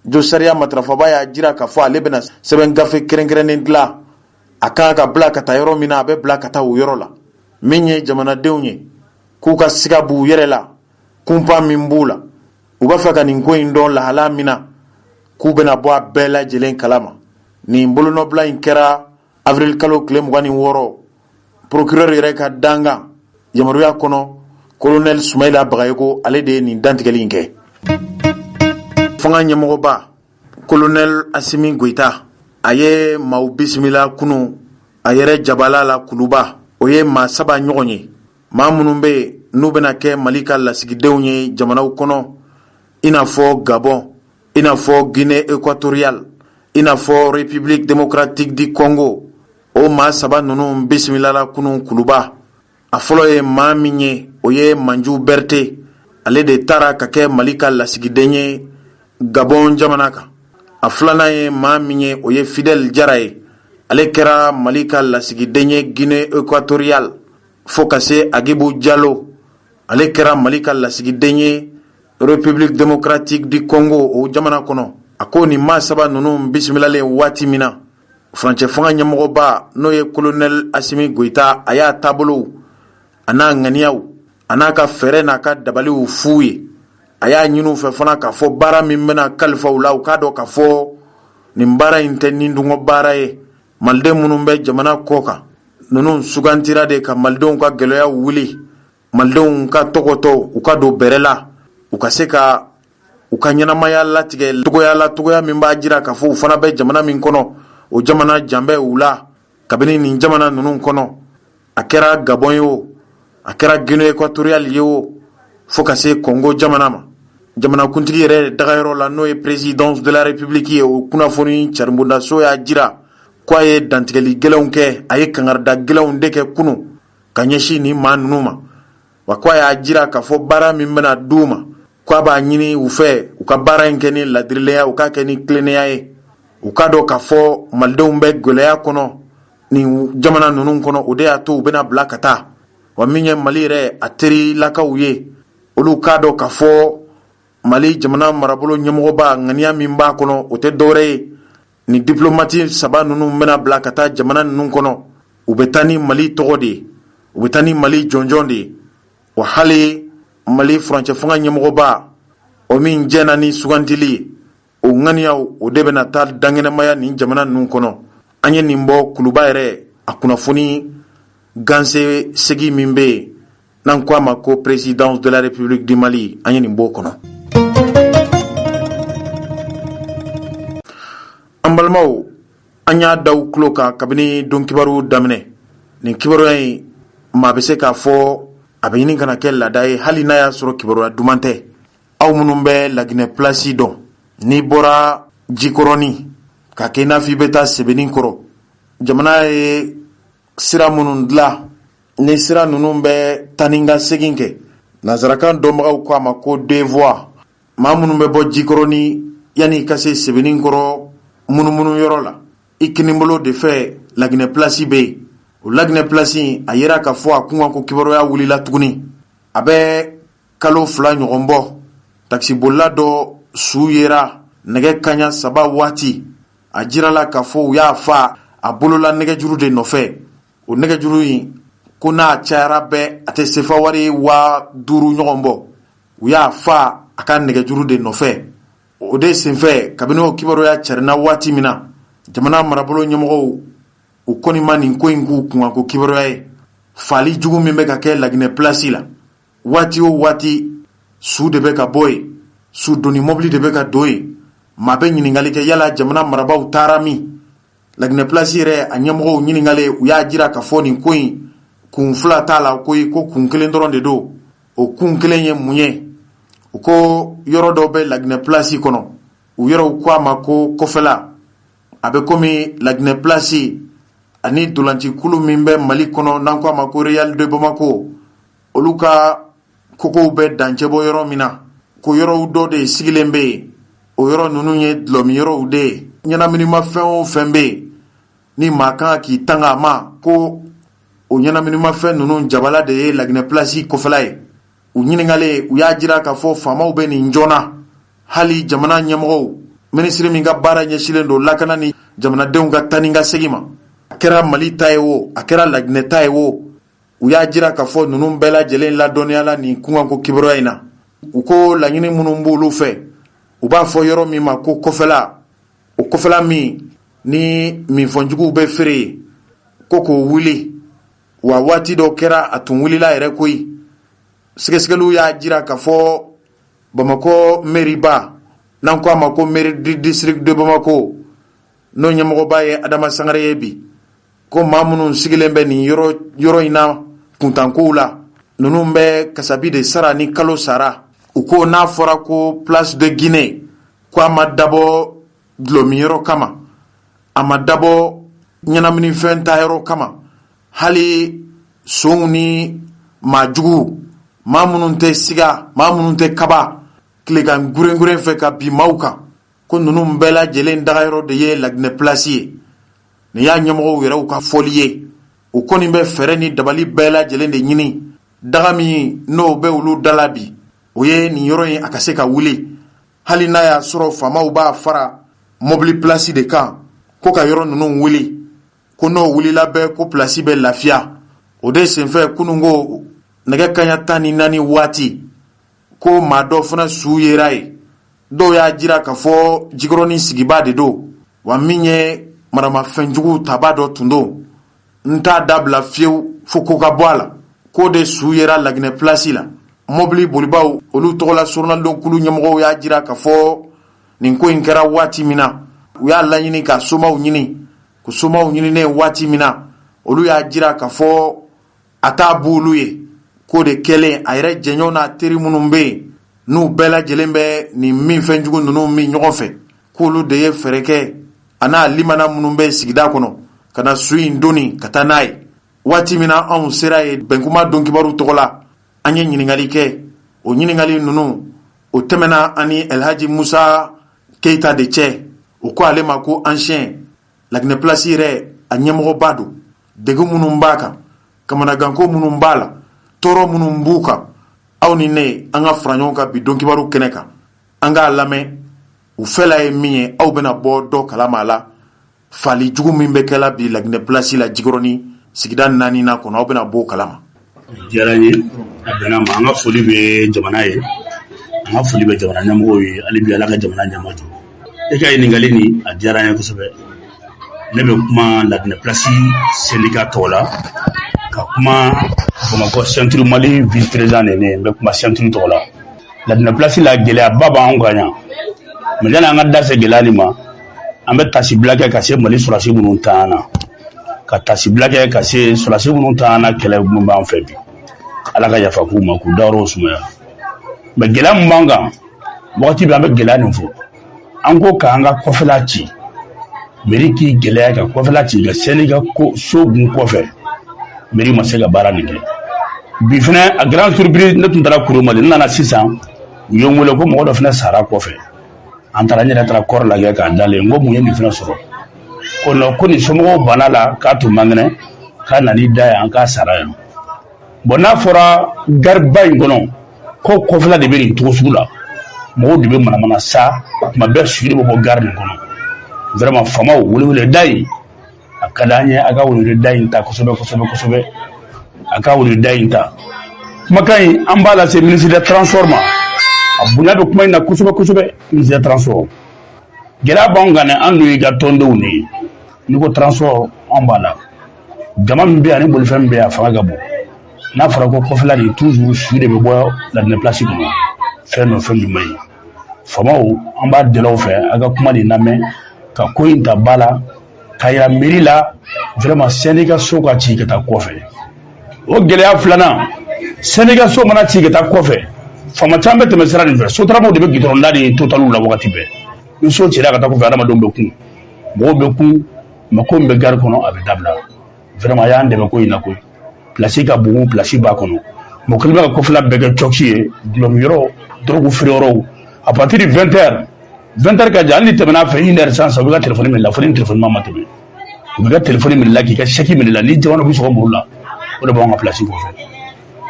josariya matarafaba y'a jira k'a fɔ ale bɛna sɛbɛn gafe kɛrɛnkɛrɛnnen dilan a kan ka bila ka taa yɔrɔ min na a bɛ bila ka taa o yɔrɔ la, min ye jamanadenw ye k'u ka siga b'u yɛrɛ la kunpa min b'u la, u b'a fɛ ka nin ko in dɔn lahala min na k'u bena bɔ a bɛɛ lajɛlen kalama. Nin bolonɔbila in kɛra avril kalo tile 26 procureur yɛrɛ ka dangan yamaruya kɔnɔ colonel Sumaila Bagayoko ale de ye nin dantigɛli in kɛ. Fanga ɲɛmɔgɔba colonel Asimi Goita a ye maaw bisimila kunu a yɛrɛ jabala la kuluba o ye maa 7 ɲɔgɔn ye. Maa minnu bɛ n'u bɛna kɛ Mali ka lasigidenw ye jamanaw kɔnɔ i n'a fɔ Gabon, i n'a fɔ Guinée équatoriale, i n'a fɔ République démocratique du Congo. O maa 7 ninnu bisimilala kunu kuluba. A fɔlɔ ye maa min ye o ye Manju Berté ale de taara ka kɛ Mali ka lasigiden ye Gabon jamana kan. A filanan ye maa min ye o ye Fidèle Jara ye ale kɛra Mali ka lasigiden ye Guinée équatoriale. Fo ka se Agibou Diallo ale kɛra Mali ka lasigiden ye République démocratique du Congo o jamana kɔnɔ. A ko nin maa 7 ninnu bisimilalen waati min na furancɛ fanga ɲɛmɔgɔba n'o ye colonel Asimi Goita a y'a taabolow a n'a ŋaniyaw a n'a ka fɛɛrɛ n'a ka dabaliw f'u ye. A y'a ɲin'u fɛ fana k'a fɔ baara min bɛna kalifa u la u k'a dɔn k'a fɔ nin baara in tɛ nin dungɔ baara ye. Maliden minnu bɛ jamana kɔ kan ninnu sugantira de ka malidenw ka gɛlɛya wuli, malidenw ka tɔgɔtɔ u ka don bɛrɛ la, u ka se ka u ka ɲɛnamaya latigɛ togoya min b'a jira k'a fɔ u fana bɛ jamana min kɔnɔ o jamana janbɛ u la kabini nin jamana ninnu kɔnɔ. A kɛra Gabon ye o, a kɛra Guinée équatoriale ye o, fo ka se Congo jamana ma. Jamanakuntigi yɛrɛ dagayɔrɔ la n'o ye présidence de la République ye o kunnafoni Carimbondaso y'a jira k'a ye dantigɛli gɛlɛnw kɛ, a ye kangarida gɛlɛnw de kɛ kunu ka ɲɛsin nin maa ninnu ma. Wa k'a y'a jira k'a fɔ baara min bɛna d'u ma k'a b'a ɲini u fɛ u ka baara in kɛ ni ladirilenya u k'a kɛ ni tilennenya ye. U k'a dɔn k'a fɔ malidenw bɛ gɛlɛya kɔnɔ nin jamana ninnu kɔnɔ o de y'a to u bɛna bila ka taa. Wa min ye Mali yɛrɛ a teri lakaw ye olu k'a dɔn k'a fɔ Mali jamana marabolo ɲɛmɔgɔba ŋaniya min b'a kɔnɔ o tɛ dɔwɛrɛ ye ni diplomate 7 ninnu bɛna bila ka taa jamana ninnu kɔnɔ u bɛ taa ni Mali tɔgɔ de ye, u bɛ taa ni Mali jɔnjɔn de ye. Wa hali Mali furancɛ fanga ɲɛmɔgɔba o min jɛna ni sugantili ye o ŋaniyaw o de bɛna taa dangɛnɛmaya ni jamana ninnu kɔnɔ. An ye nin bɔ kuluba yɛrɛ a kunnafoni ganse segi min bɛ yen n'an ko a ma ko présidence de la République du Mali an ye nin bɔ kɔnɔ. An balimaw an y'a da u tulo kan kabini don kibaru daminɛ. Nin kibaruya in maa bɛ se k'a fɔ a bɛ ɲini kana kɛ laada ye hali n'a y'a sɔrɔ kibaruya duman tɛ. Aw minnu bɛ Laginɛ place dɔn n'i bɔra Jikɔrɔni k'a kɛ i n'a fɔ i bɛ taa Sebenikɔrɔ jamana ye sira minnu dilan ni sira ninnu bɛ taa ni ka segin kɛ. Nanzarakan dɔnbagaw ko a ma ko 2 voies. Maa minnu bɛ bɔ Jikɔrɔni yanni ka se Sebenikɔrɔ munumunu yɔrɔ la i kinibolo de fɛ Laginɛ place bɛ yen. O Laginɛ place a yera k'a fɔ a kunkan ko kibaruya wulila tuguni. A bɛ kalo 2 ɲɔgɔn bɔ taxibolila dɔ su yera nɛgɛ kaɲa 3 waati a jirala k'a fɔ u y'a fa a bolola nɛgɛjuru de nɔfɛ. O nɛgɛjuru in ko n'a cayara bɛɛ a tɛ sefa wari 5,000 ɲɔgɔn bɔ. U y'a fa a ka nɛgɛjuru de nɔfɛ. O de senfɛ kabini o kibaruya carinna waati min na jamana marabolo ɲɛmɔgɔw u kɔni ma nin ko in k'u kunkan ko kibaruya ye. Fali jugu min bɛ ka kɛ Laginɛ place la waati o waati su de bɛ ka bɔ yen, su doni mobili de bɛ ka don yen. Maa bɛ ɲininkali kɛ yala jamana marabaw taara min. Laginɛ place yɛrɛ a ɲɛmɔgɔw ɲininkalen u y'a jira k'a fɔ nin ko in kun 2 t'a la ko kun 1 dɔrɔn de don. O kun 1 ye mun ye? U ko yɔrɔ dɔw bɛ Laginɛ place kɔnɔ u yɔrɔw ko a ma ko kɔfɛla. A bɛ komi Laginɛ place ani dolanci kulu min bɛ Mali kɔnɔ n'an ko a ma ko Real de Bamako olu ka kokow bɛ dancɛ bɔ yɔrɔ min na ko yɔrɔw dɔ de sigilen bɛ yen. O yɔrɔ ninnu ye dulɔmi yɔrɔw de ye. Ɲɛnaminimafɛn o fɛn bɛ yen ni maa kan k'i tanga a ma ko o ɲɛnaminimafɛn ninnu jabala de ye Laginɛ place kɔfɛla ye. U ɲininkalen u y'a jira k'a fɔ faamaw bɛ nin joona. Hali jamana ɲɛmɔgɔw minisiri min ka baara ɲɛsilen don lakana ni jamanadenw ka taa ni ka segin ma. A kɛra Mali ta ye o a kɛra Laginɛ ta ye o u y'a jira k'a fɔ ninnu bɛɛ lajɛlen ladɔnniyala nin kunkanko kibaruya in na. U ko laɲini minnu b'olu fɛ u b'a fɔ yɔrɔ min ma ko kɔfɛla. O kɔfɛla min ni minfɔnjuguw bɛ feere ko k'o wuli wa waati dɔ kɛra a tun wulila yɛrɛ koyi. Sɛgɛsɛgɛliw y'a jira k'a fɔ Bamako mairie-ba n'an ko a ma ko mairie du district de Bamako n'o ɲɛmɔgɔba ye Adama Sangare ye bi ko maa minnu sigilen bɛ nin yɔrɔ in na kuntankow la ninnu bɛ kasabi de sara ni kalo sara. U ko n'a fɔra ko place de Guinée ko a ma dabɔ dulomiyɔrɔ kama, a ma dabɔ ɲɛnaminifɛn ta yɔrɔ kama, hali sonw ni maajugu, maa minnu tɛ siga, maa minnu tɛ kaba tilegan guren fɛ ka bi maaw kan ko ninnu bɛɛ lajɛlen dagayɔrɔ de ye Laginɛ place ye. Nin y'a ɲɛmɔgɔw yɛrɛw ka fɔli ye. U kɔni bɛ fɛɛrɛ ni dabali bɛɛ lajɛlen de ɲini daga min n'o bɛ olu dala bi o ye nin yɔrɔ in a ka se ka wuli. Hali n'a y'a sɔrɔ faamaw b'a fara mobili place de kan ko ka yɔrɔ ninnu wuli ko n'o wulila bɛɛ ko place bɛ lafiya. O de senfɛ kunungo nɛgɛ kaɲa 14 waati ko maa dɔ fana su yera ye. Dɔw y'a jira k'a fɔ Jikɔrɔni sigiba de don wa min ye maramafɛnjugu taba dɔ tun don. N t'a dabila fiyewu fo ko ka bɔ a la. Ko de su yera Laginɛ place la. Mobili bolibaw olu tɔgɔla journalon kulu ɲɛmɔgɔw y'a jira k'a fɔ nin ko in kɛra waati min na u y'a laɲini ka somaw ɲini ko somaw ɲininen waati min na olu y'a jira k'a fɔ a t'a b'olu ye ko de kɛlen a yɛrɛ jɛɲɔgɔn n'a teri minnu bɛ yen n'u bɛɛ lajɛlen bɛ nin min fɛnjugu ninnu min ɲɔgɔn fɛ k'olu de ye fɛɛrɛ kɛ a n'a limana minnu bɛ sigida kɔnɔ ka na su in donni ka taa n'a ye. Waati min na anw sera ye Bɛnkuma Dɔnkibaru tɔgɔ la an ye ɲininkali kɛ. O ɲininkali ninnu o tɛmɛna ani Elhaji Musa Keita de cɛ. O ko ale ma ko ancien Laginɛ place yɛrɛ a ɲɛmɔgɔba don. Degun minnu b'a kan, kamanaganko minnu b'a la, tɔɔrɔ minnu b'u kan. Aw ni ne an ka fara ɲɔgɔn kan bi Dɔnkibaru kɛnɛ kan. An k'a lamɛn u fɛla ye min ye aw bɛna bɔ dɔ kalama la. Fali jugu min bɛ kɛla bi Laginɛ place la Jikɔrɔni sigida 4 na kɔnɔ aw bɛna bɔ kalama. Diyara n ye a bɛnna ma an ka foli bɛ jamana ye an ka foli bɛ jamana ɲɛmɔgɔw ye hali bi Ala ka jamana ɲɛma jɔ. E ka ɲininkali nin a diyara n ye kosɛbɛ. Ne bɛ kuma Laginɛ place syndicat tɔgɔ la ka kuma Bamako centre Mali vice président de ne bɛ kuma centre tɔgɔ la. Laginɛ place la gɛlɛyaba b'anw kan yan mais yani an ka da se gɛlɛya nin ma an bɛ tasibila kɛ ka se Mali sɔrɔdasi minnu ta na ka tasibila kɛ ka se sɔrɔdasi minnu ta na kɛlɛ minnu b'an fɛ bi Ala ka yafa k'u ma k'u dayɔrɔ sumaya mais gɛlɛya min b'an kan wagati bɛ an bɛ gɛlɛya nin fɔ an ko k'an ka kɔfɛla ci mairie k'i gɛlɛya ka kɔfɛla ci ka syndicat ko so gun kɔfɛ mairie ma se ka baara nin kɛ bi fana a grande surprise ne tun taara Kurumali n nana sisan u ye n wele ko mɔgɔ dɔ fana sara kɔfɛ an taara n yɛrɛ taara kɔrɔ lajɛ k'a dalen n ko mun ye nin fana sɔrɔ ko non ko nin somɔgɔw banna la k'a tun man kɛnɛ k'a nan'i da yan k'a sara yan bon n'a fɔra gariba in kɔnɔ ko kɔfɛla de bɛ nin cogo sugu la mɔgɔw de bɛ manamana sa tuma bɛɛ suɲɛ bɛ bɔ gari nin kɔnɔ vraiment faamaw weleweleda in a ka d'an ye a ka weleweleda in ta kosɛbɛ kosɛbɛ kosɛbɛ a ka weleweleda in ta kumakan in an b'a lase ministre des transports ma a bonya bɛ kuma in na kosɛbɛ kosɛbɛ ministre des transports gɛlɛya b'anw kan an dun y'i ka tɔndenw de ye n'i ko transport an b'a la jama min bɛ yan ani bolifɛn min bɛ yan a fanga ka bon n'a fɔra ko kɔfɛla de toujours su de bɛ bɔ Laginɛ place kɔnɔ fɛn dɔ fɛn min man ɲi faamaw an b'a deli aw fɛ a ka kuma de lamɛn ka ko in ta ba la ka yira mairie la vraiment syndicat so ka ci ka taa kɔfɛ o gɛlɛya filanan syndicat so mana ci ka taa kɔfɛ faama caman bɛ tɛmɛ sira nin fɛ sotaramaw de bɛ gidɔrɔnda de totaliw la wagati bɛɛ ni so cira ka taa kɔfɛ adamadenw bɛ kun mɔgɔw bɛ kun mais ko min bɛ gari kɔnɔ a bɛ dabila vraiment a y'an dɛmɛ ko in na koyi place ka bon place b'a kɔnɔ mɔgɔ kelen bɛ ka kɔfɛla bɛɛ kɛ cɔki ye dulɔmi yɔrɔ dɔrɔgu feere yɔrɔw à partir de 20h ka jan hali tɛmɛna fɛ 1h sans u bɛ ka téléphone minɛ la fo ni téléphone ma tɛmɛ u bɛ ka téléphone minɛ la k'i ka chèque minɛ la ni jamana bɛ sɔgɔ muru la o de b'anw ka place kɔfɛ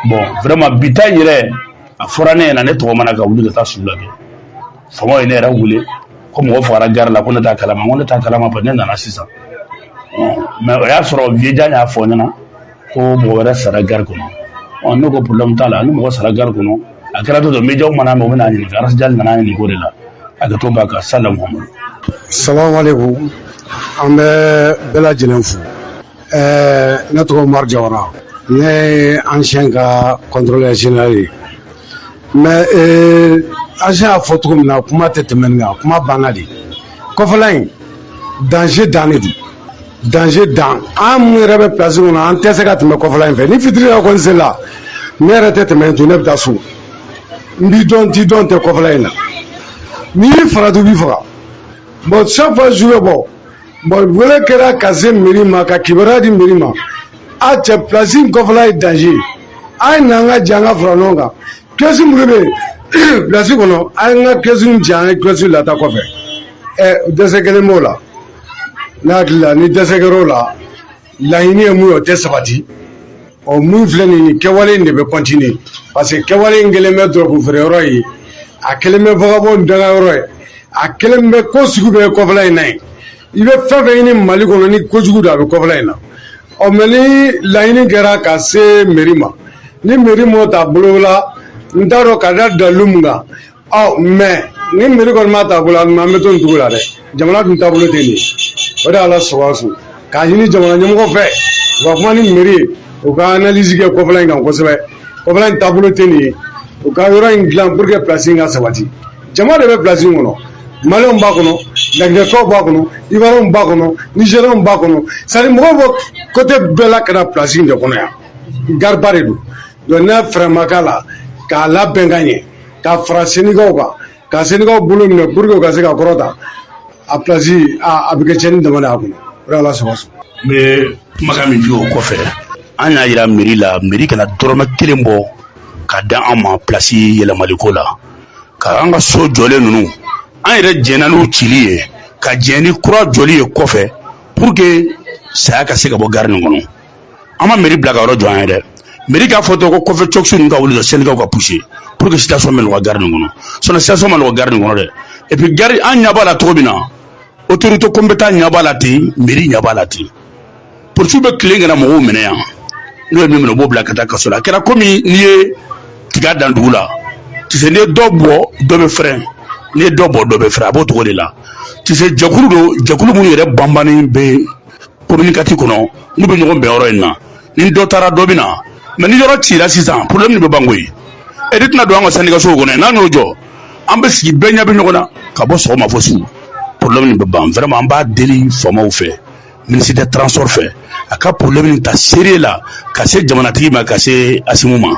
bon vraiment bi ta yɛrɛ a fɔra ne ɲɛna ne tɔgɔ mana ka wuli ka taa sugu la kɛ faamaw ye ne yɛrɛ wele ko mɔgɔ fagara gari la ko ne t'a kalama ko ne t'a kalama parce que ne nana sisan mais o y'a sɔrɔ viejan y'a fɔ ɲɛna ko mɔgɔ wɛrɛ sara gari kɔnɔ ne ko problème t'a la ni mɔgɔ sara gari kɔnɔ a kɛra to médiaw mana mɛ u bɛna ɲininka arasijali nana ɲininka o de la aga to ba ka Salam Muhammad. Assalamu alaikum. An bɛ bɛɛ lajɛlen fo. Ne tɔgɔ Umaru Jawara. Ne ye ancien ka contrôleur général ye. Mais ancien y'a fɔ cogo min na kuma tɛ tɛmɛ nin kan, kuma banna de. Kɔfɛla in danger dan de don. Danger dan. An mun yɛrɛ bɛ place kɔnɔ an tɛ se ka tɛmɛ kɔfɛla in fɛ. Ni fitiri yɛrɛ kɔni sela ne yɛrɛ tɛ tɛmɛ to ne bɛ taa so. N b'i dɔn n t'i dɔn tɛ kɔfɛla in na. N'i y'i faga tu b'i faga. Bon chaque fois je vais bon. Bon wele kɛra ka se mairie ma ka kibaruya di mairie ma. A cɛ place in kɔfɛla ye danger. A ye n'an ka jɛ an ka fara ɲɔgɔn kan. Pièce minnu bɛ yen place kɔnɔ a ye n ka pièce jɛ an ye pièce lata kɔfɛ. Dɛsɛ kelen b'o la. Ne hakili la ni dɛsɛ kɛra o la laɲini ye mun ye o tɛ sabati. Ɔ mun filɛ nin ye kɛwale in de bɛ continuer parce que kɛwale in kelen bɛ dɔrɔgu feere yɔrɔ ye a kelen bɛ vagabond danga yɔrɔ ye a kelen bɛ ko sugu bɛ kɔfɛla in na ye i bɛ fɛn fɛn ɲini Mali kɔnɔ ni kojugu don a bɛ kɔfɛla in na ɔ mais ni laɲini kɛra ka se mairie ma ni mairie m'o ta bolo la n t'a dɔn ka da dalu mun kan ɔ mais ni mairie kɔni m'a ta bolo la an bɛ to nin cogo la dɛ jamana dun taabolo tɛ nin ye o de y'a la sɔgɔsɔ k'a ɲini jamana ɲɛmɔgɔ fɛ u ka kuma ni mairie ye u ka analyse kɛ kɔfɛla in kan kosɛbɛ kɔfɛla in taabolo tɛ nin ye u ka yɔrɔ in dilan pour que place in ka sabati jama de bɛ place in kɔnɔ maliyɛnw b'a kɔnɔ laginɛkaw b'a kɔnɔ ivoiriyɛnw b'a kɔnɔ nigériens b'a kɔnɔ c'est à dire mɔgɔw bɔ côté bɛɛ la ka na place in de kɔnɔ yan gariba de don donc n'a fɛɛrɛ ma k'a la k'a labɛn ka ɲɛ ka fara Sénégal kan ka Sénégal bolo minɛ pour que u ka se ka kɔrɔta a place a bɛ kɛ tiɲɛni dama de y'a kɔnɔ o de y'ala sɔgɔsɔ. N bɛ kumakan min f'i o kɔfɛ an y'a yira mairie la mairie kana dɔrɔmɛ kelen bɔ ka da an ma place yɛlɛmaliko la ka an ka so jɔlen ninnu an yɛrɛ jɛnna n'u cili ye ka jɛn ni kura jɔli ye kɔfɛ pour que saya ka se ka bɔ gare nin kɔnɔ an ma mairie bila ka yɔrɔ jɔ an ye dɛ mairie k'a fɔ dɔrɔn ko kɔfɛ cɔkisi ninnu ka wuli ka syndicat ka pousser pour que situation bɛ nɔgɔya gare nin kɔnɔ sinon situation ma nɔgɔ gare nin kɔnɔ dɛ et puis gare an ɲɛ b'a la cogo min na autorité compétent ɲɛ b'a la ten mairie ɲɛ b'a la ten politique bɛ tilen kana mɔgɔw minɛ yan n'o ye min minɛ o b'o bila ka taa kaso la a kɛra komi n'i ye tiga dan dugu la tu sais n'i ye dɔ bɔ dɔ bɛ fɛrɛn n'i ye dɔ bɔ dɔ bɛ fɛrɛn a b'o cogo de la tu sais jɛkulu don jɛkulu minnu yɛrɛ banbannen bɛ communiqué kɔnɔ n'u bɛ ɲɔgɔn bɛn yɔrɔ in na ni dɔ taara dɔ bɛ na mais ni yɔrɔ cira sisan problème de bɛ ban koyi e de tɛna don an ka syndicat so kɔnɔ n'an y'o jɔ an bɛ sigi bɛɛ ɲɛ bɛ ɲɔgɔn na ka bɔ sɔgɔma fo su problème bɛ ban vraiment an b'a deli faamaw fɛ ministre des transports fɛ a ka problème ta sérieux la ka se jamanatigi ma ka se Asimu ma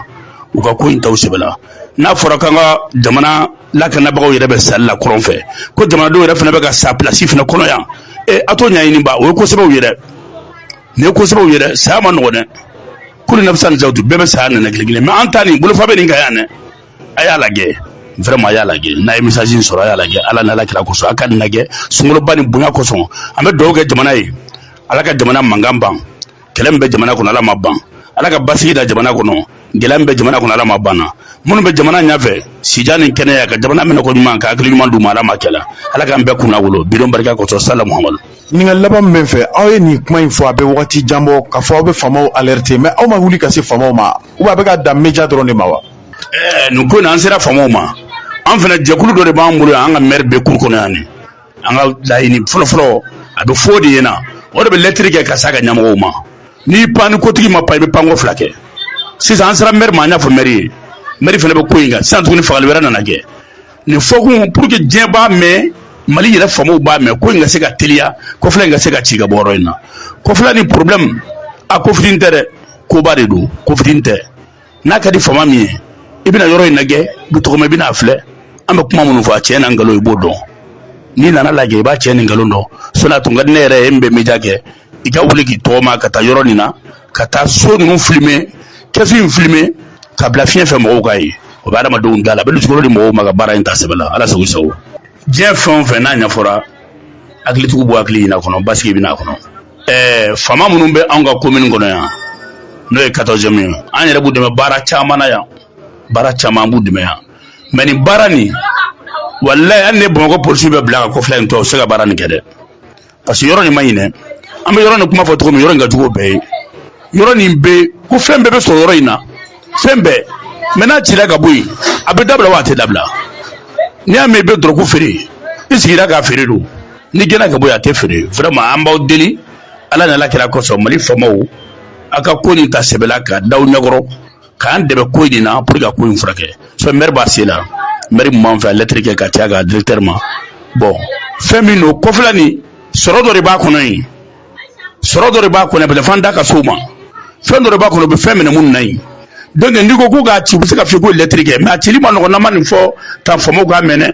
u ka ko in taw sɛbɛ la n'a fɔra k'an ka jamana lakanabagaw yɛrɛ bɛ sali la kɔrɔn fɛ ko jamanadenw yɛrɛ fana bɛ ka sa place fana kɔnɔ yan a t'o ɲɛɲini ba o ye kosɛbɛw ye dɛ nin ye kosɛbɛw ye dɛ saya ma nɔgɔ dɛ ko ni nafisa ni zawtu bɛɛ bɛ saya nɛnɛ kelen mais an ta nin bolofa bɛ nin ka yan dɛ a y'a lajɛ vraiment a y'a lajɛ n'a ye message in sɔrɔ a y'a lajɛ ala n'ala kira kosɔn a ka nin lajɛ sunkaloba ni bonya kosɔn an bɛ dugawu kɛ jamana ye ala ka jamana mankan ban kɛlɛ min bɛ jamana kɔnɔ ala ma ban ala ka basigi da jamana kɔnɔ gɛlɛya min bɛ jamana kɔnɔ ala ma ban na minnu bɛ jamana ɲɛfɛ sija ni kɛnɛya ka jamana minɛ ko ɲuman ka hakili ɲuman d'u ma ala ma kɛla ala k'an bɛɛ kunna wolo bidon barika kosɔn Salam Muhammad. ɲininkali laban min bɛ n fɛ aw ye nin kuma in fɔ a bɛ wagati jan bɔ k'a fɔ aw bɛ faamaw alerter mais aw ma wuli ka se faamaw ma ou bien a bɛ ka dan média dɔrɔn de ma wa. nin ko in an sera faamaw ma an fana jɛkulu dɔ de b'an bolo yan an ka maire bɛ cour kɔnɔ yan an ka laɲini fɔlɔfɔlɔ a bɛ fɔ o de ɲɛna o de bɛ lettre kɛ ka s'a ka ɲɛmɔgɔw ma n'i pan ni kotigi ma pan i bɛ panko fila kɛ sisan an sera maire ma an y'a fɔ maire ye maire fana bɛ ko in kan sisan tuguni fagali wɛrɛ nana kɛ nin fɔkun pour que diɲɛ b'a mɛn Mali yɛrɛ faamaw b'a mɛn ko in ka se ka teliya kɔfɛla in ka se ka ci ka bɔ yɔrɔ in na kɔfɛla ni problème a ko fitinin tɛ dɛ koba de don ko fitinin tɛ n'a ka di faama min ye i bɛna yɔrɔ in lajɛ du tɔgɔma i bɛna a filɛ an bɛ kuma minnu fɔ a cɛ n'a nkalon i b'o dɔn n'i nana lajɛ i b'a cɛ ni nkalon dɔn sɔnni a tun ka di ne yɛrɛ ye min bɛ média kɛ i ka wuli k'i tɔgɔma ka taa yɔrɔ nin na ka taa so ninnu filmer kɛsu in filmer ka bila fiɲɛ fɛ mɔgɔw ka ye o bɛ adamadenw da la a bɛ dusukolo di mɔgɔw ma ka baara in ta sɛbɛ la ala sago i sago diɲɛ fɛn o fɛn n'a ɲɛfɔra hakilitigiw bɔ hakili ɲina kɔnɔ basigi bɛ n'a kɔnɔ faama minnu bɛ anw ka commune kɔnɔ yan n'o ye 14e ye an yɛrɛ b'u dɛmɛ baara caman na yan baara caman b'u dɛmɛ yan mais nin baara nin walayi hali ni Bamakɔ polisiw bɛ bila ka kɔfɛla in to u se ka baara nin kɛ dɛ parce que yɔrɔ nin ma ɲi dɛ an bɛ yɔrɔ nin kuma fɔ cogo min yɔrɔ nin ka jugu o bɛɛ ye yɔrɔ nin bɛ ko fɛn bɛɛ bɛ sɔrɔ yɔrɔ in na fɛn bɛɛ mais n'a cira ka bɔ yen a bɛ dabila wa a tɛ dabila n'i y'a mɛn i bɛ dɔrɔgu feere i sigira ka feere do ni gɛnna ka bɔ yen a tɛ feere vraiment an b'aw deli ala ni ala kɛra kosɔn mali faamaw a ka ko nin ta sɛbɛla ka daw ɲɛkɔrɔ k'an dɛmɛ ko in na pour que ka ko in furakɛ so maire b'a sen na maire min b'an fɛ lettre kɛ ka ci a ka directeur ma bon fɛn min don kɔfɛla nin sɔrɔ dɔ de b'a kɔnɔ yen sɔrɔ dɔ de b'a kɔnɔ bɛlɛfan da ka so ma fɛn dɔ de b'a kɔnɔ u bɛ fɛn minɛ minnu na yen donc n'i ko k'u k'a ci u bɛ se ka f'i ko lettre kɛ mais a cili ma nɔgɔn n'an ma nin fɔ tan faamaw k'a mɛn dɛ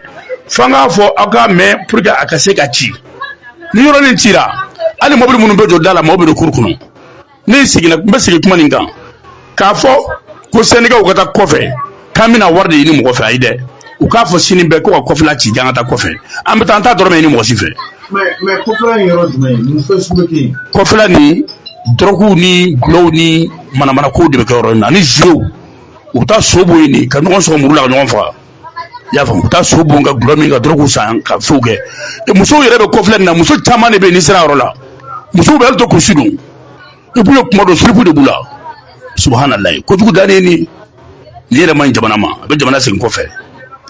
f'an k'a fɔ aw k'a mɛn pour que a ka se ka ci ni yɔrɔnin cira hali mobili minnu bɛ jɔ da la mɔgɔw bɛ don kuru kɔnɔ ne seginna n bɛ segin kuma nin kan k'a fɔ ko syndicat ka taa kɔfɛ k'an bɛna wari de ɲini mɔgɔ fɛ ayi dɛ u k'a fɔ sini bɛɛ ko ka kɔfɛla ci jan ka taa kɔfɛ an bɛ taa an t'a dɔrɔmɛ ɲini mɔgɔ si fɛ. mais kɔfɛla in yɔrɔ jumɛn mun fɛn sugu bɛ kɛ yen. kɔfɛla ni dɔrɔguw ni gulɔw ni manamanakow de bɛ kɛ yɔrɔ in na ani ziyow u taa so bɔ yen de ka ɲɔgɔn sɔgɔ muru la ka ɲɔgɔn faga i y'a faamu u taa so bon ka gulɔ min ka dɔrɔguw san ka fɛnw kɛ musow yɛrɛ bɛ kɔfɛla nin na muso caman de bɛ yen n'i sera yɔrɔ la musow bɛ hali to kurusi don i b'u ye kuma dɔ sirifu de b'u la subahanallahi kojugu dannen ni yɛrɛ man ɲi jamana ma a bɛ jamana segin kɔfɛ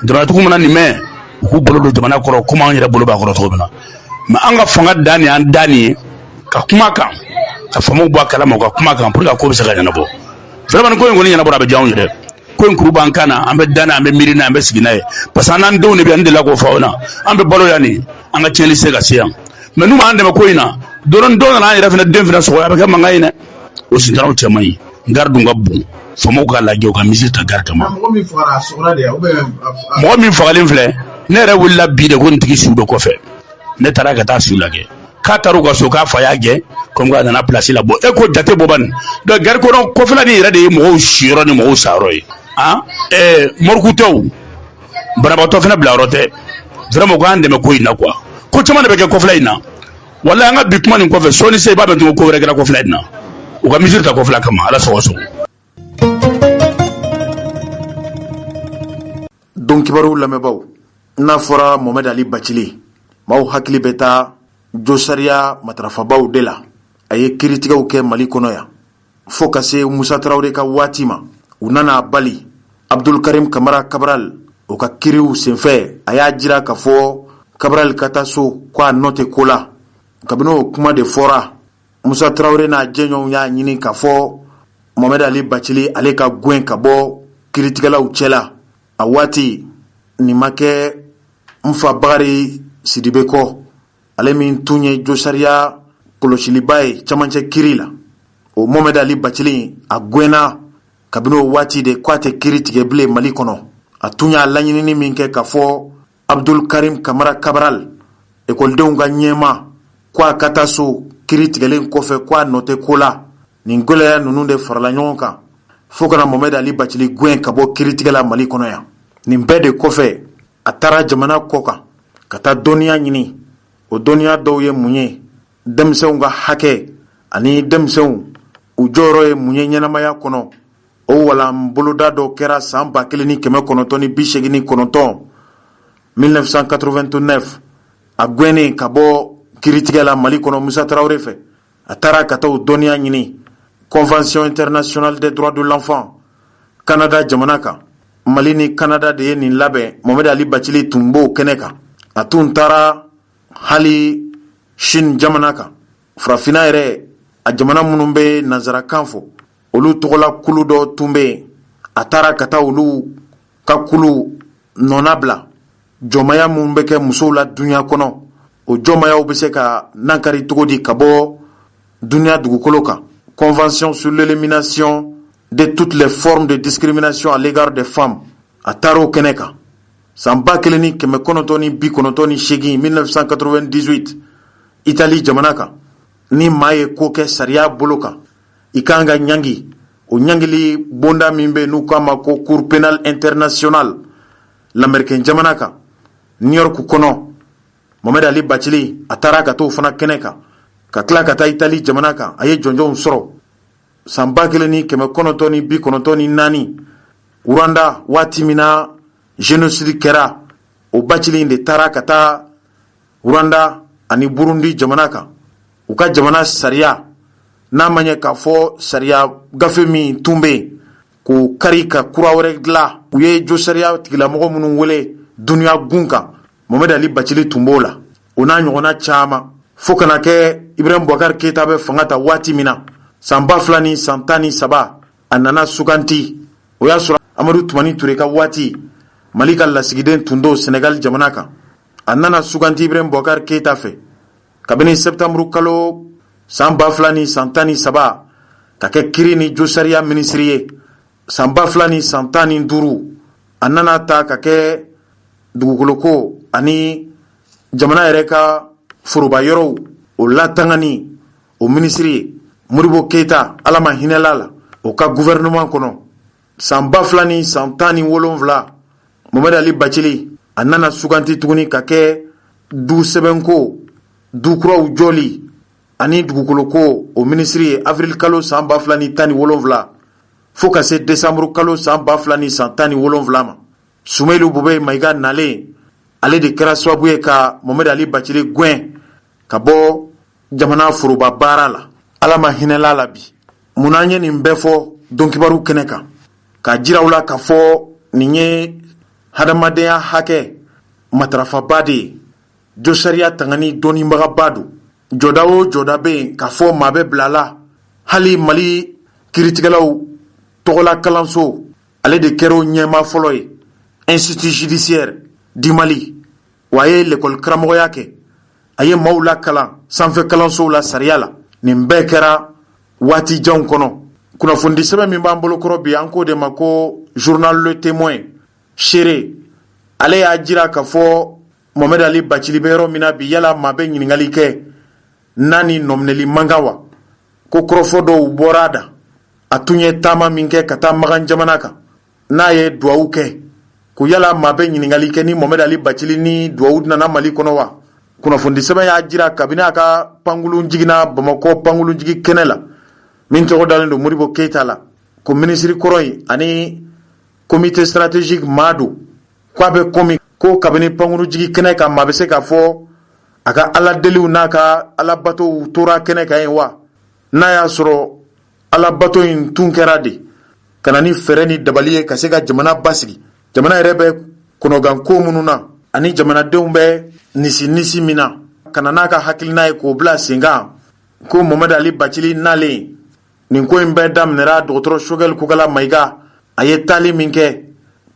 jamanatigiw mana nin mɛn u k'u bolo don jamana kɔrɔ komi an yɛrɛ bolo b'a kɔrɔ cogo min na mais an ka fanga dan ni an dan nin ye ka kuma kan ka faamaw bɔ a kalama u ka kuma kan pour que ko bɛ se ka ɲɛnabɔ vraiment ko in kɔni ɲɛnabɔra a bɛ diya anw yɛrɛ ko in kuru b'an kan na an bɛ dan n'a an bɛ miiri n'a an bɛ sigi n'a ye parce que an n'an denw de bɛ an delila k'o fɔ aw na an bɛ balo yan nin an ka tiɲɛli se ka se yan mais n'u m'an dɛmɛ ko in na dɔ nana an yɛrɛ fana den fana sɔgɔ a bɛ kɛ mankan ye dɛ o sintaraw cɛ man ɲi garde dun ka bon faamaw k'a lajɛ u ka misiri ta garde kama mɔgɔ min fagalen filɛ ne yɛrɛ wulila bi de ko nin tigi siw bɛ kɔfɛ ne taara ka taa siw lajɛ k'a taara u ka so k'a fa y'a gɛn comme k'a nana place la bon e ko jate bɔ bani donc garde kɔnɔ kɔfɛla nin yɛrɛ de ye mɔgɔw siyɔrɔ ni mɔgɔw sayɔrɔ ye mɔriku tɛw banabaatɔ fana bila yɔrɔ tɛ vraiment u k'an dɛmɛ ko in na quoi ko caman de bɛ kɛ kɔfɛla in na walahi an ka bi kuma nin kɔfɛ sɔɔni se i b'a dɔn tugun ko wɛrɛ kɛra kɔfɛla in na u ka misiri ta kɔfɛla kama ala sago sago. don kibaru lamɛnbaaw n'a fɔra Mohamed Ali Bacili maaw hakili bɛ taa josariya matarafabaw de la a ye kiiritigɛw kɛ Mali kɔnɔ yan fo ka se Musa Tarawele ka waati ma u nana bali Abdul Karim Kamara Cabral o ka kiiriw senfɛ a y'a jira k'a fɔ Cabral ka taa so ko a nɔ tɛ ko la kabini o kuma de fɔra Musa Tarawele n'a jɛɲɔgɔnw y'a ɲini k'a fɔ Mohamed Ali Bacili ale ka gɛn ka bɔ kiiritigɛlaw cɛla a waati nin ma kɛ Nfa Bakari Sidibe kɔ ale min tun ye josariya kɔlɔsiliba ye camancɛ kiiri la o Mohamed Ali Bacili a gɛnna kabini o waati de k'a tɛ kiiri tigɛ bilen Mali kɔnɔ a tun y'a laɲinini min kɛ k'a fɔ Abdul Karim Kamara Cabral ekɔlidenw ka ɲɛma k'a ka taa so kiiri tigɛlen kɔfɛ k'a nɔ tɛ ko la nin gɛlɛya ninnu de farala ɲɔgɔn kan fo kana Mohamed Ali Bacili gɛn ka bɔ kiiritigɛla Mali kɔnɔ yan nin bɛɛ de kɔfɛ a taara jamana kɔ kan ka taa dɔnniya ɲini o dɔnniya dɔw ye mun ye denmisɛnw ka hakɛ ani denmisɛnw u jɔyɔrɔ ye mun ye ɲɛnamaya kɔnɔ o walan boloda dɔ kɛra san 1989 1989 a gɛnnen ka bɔ kiiritigɛ la Mali kɔnɔ Musa Tarawele fɛ a taara ka taa o dɔnniya ɲini Convention internationale des droits de l'enfant Canada jamana kan Mali ni Canada de ye nin labɛn Mohamed Ali Bacili tun b'o kɛnɛ kan a tun taara hali Chine jamana kan farafina yɛrɛ a jamana minnu bɛ nanzarakan fɔ olu tɔgɔla kulu dɔ tun bɛ yen a taara ka taa olu ka kulu nɔna bila jɔnmaya minnu bɛ kɛ musow la dunuya kɔnɔ o jɔnmayaw bɛ se ka nankari cogo di ka bɔ dunuya dugukolo kan Convention sur l'élimination de toutes les formes de discrimination à l'égard des femmes a taara o kɛnɛ kan san 1998 1998 Italie jamana kan ni maa ye ko kɛ sariya bolo kan i kan ka ɲangi o ɲangili bonda min bɛ n'u k'a ma ko Cour pénale internationale l'américain jamana kan New York kɔnɔ Mohamed Ali Bacili a taara ka t'o fana kɛnɛ kan ka tila ka taa Italie jamana kan a ye jɔnjɔnw sɔrɔ san 1994 Rwanda waati min na génocide kɛra o Bacili de taara ka taa Rwanda ani Burundi jamana kan u ka jamana sariya n'a ma ɲɛ k'a fɔ sariya gafe min tun bɛ yen k'o kari ka kura wɛrɛ dilan u ye jo sariya tigilamɔgɔ minnu wele dunuya gun kan Mohamed Ali Bathily tun b'o la o n'a ɲɔgɔnna caman fo kana kɛ Ibrahim Boubacar Keita bɛ fanga ta waati min na san 2013 a nana suganti o y'a sɔrɔ Amadou Toumani Touré ka waati Mali ka lasigiden tun do Sénégal jamana kan a nana suganti Ibrahim Boubacar Keita fɛ kabini septembre kalo san 2013 ka kɛ kiri ni josariya ministre ye san 2015 a nana ta ka kɛ dugukoloko ani jamana yɛrɛ ka foroba yɔrɔw o latangani o ministre ye Modibo Keita ala ma hinɛla la o ka gouvernement kɔnɔ san 2017 Mohamed Ali Bathily a nana suganti tuguni ka kɛ du sɛbɛnko du kuraw jɔli ani dugukoloko o ministre ye avril kalo san 2017 fo ka se décembre kalo san 2017 ma Soumaïlou Boubèye Maïga nalen ale de kɛra sababu ye ka Mohamed Ali Bathily gɛn ka bɔ jamana foroba baara la ala ma hinɛla la bi munna an ye nin bɛɛ fɔ dɔnkibaru kɛnɛ kan ka jiraw la ka fɔ nin ye hadamadenya hakɛ matarafaba de ye josariya tangani dɔnnibagaba don jɔda o jɔda bɛ yen k'a fɔ maa bɛ bila la hali Mali kiiritigɛlaw tɔgɔla kalanso ale de kɛra o ɲɛma fɔlɔ ye institut judiciaire du Mali wa a ye l'école karamɔgɔya kɛ a ye maaw la kalan sanfɛ kalansow la sariya la nin bɛɛ kɛra waati janw kɔnɔ kunnafoni sɛbɛn min b'an bolo kɔrɔ bi an k'o de ma ko journal Le Témoin seere ale y'a jira k'a fɔ Mohamed Ali Bathily bɛ yɔrɔ min na bi yala maa bɛ ɲininkali kɛ n'a ni nɔminɛli man kan wa ko kɔrɔfɔ dɔw bɔra a da a tun ye taama min kɛ ka taa Magan jamana kan n'a ye duwawu kɛ ko yala maa bɛ ɲininkali kɛ ni Mohamed Ali Bathily ni duwawu nana Mali kɔnɔ wa kunnafoni sɛbɛn y'a jira kabini a ka pankulun jiginna Bamakɔ pankulun jigi kɛnɛ la min tɔgɔ dalen don Modibo Keita la ko ministre kɔrɔ in ani comité stratégique maa don k'a bɛ komi ko kabini pankulun jigi kɛnɛ kan maa bɛ se k'a fɔ a ka ala deliw n'a ka ala batow tora kɛnɛ kan yen wa n'a y'a sɔrɔ ala bato in tun kɛra de ka na ni fɛɛrɛ ni dabali ye ka se ka jamana basigi jamana yɛrɛ bɛ kɔnɔgan ko minnu na ani jamanadenw bɛ nisi min na ka na n'a ka hakilina ye k'o bila sen kan ko Mohamed Ali Bathily nalen nin ko in bɛɛ daminɛra dɔgɔtɔrɔ Choguel Kokala Maïga a ye taali min kɛ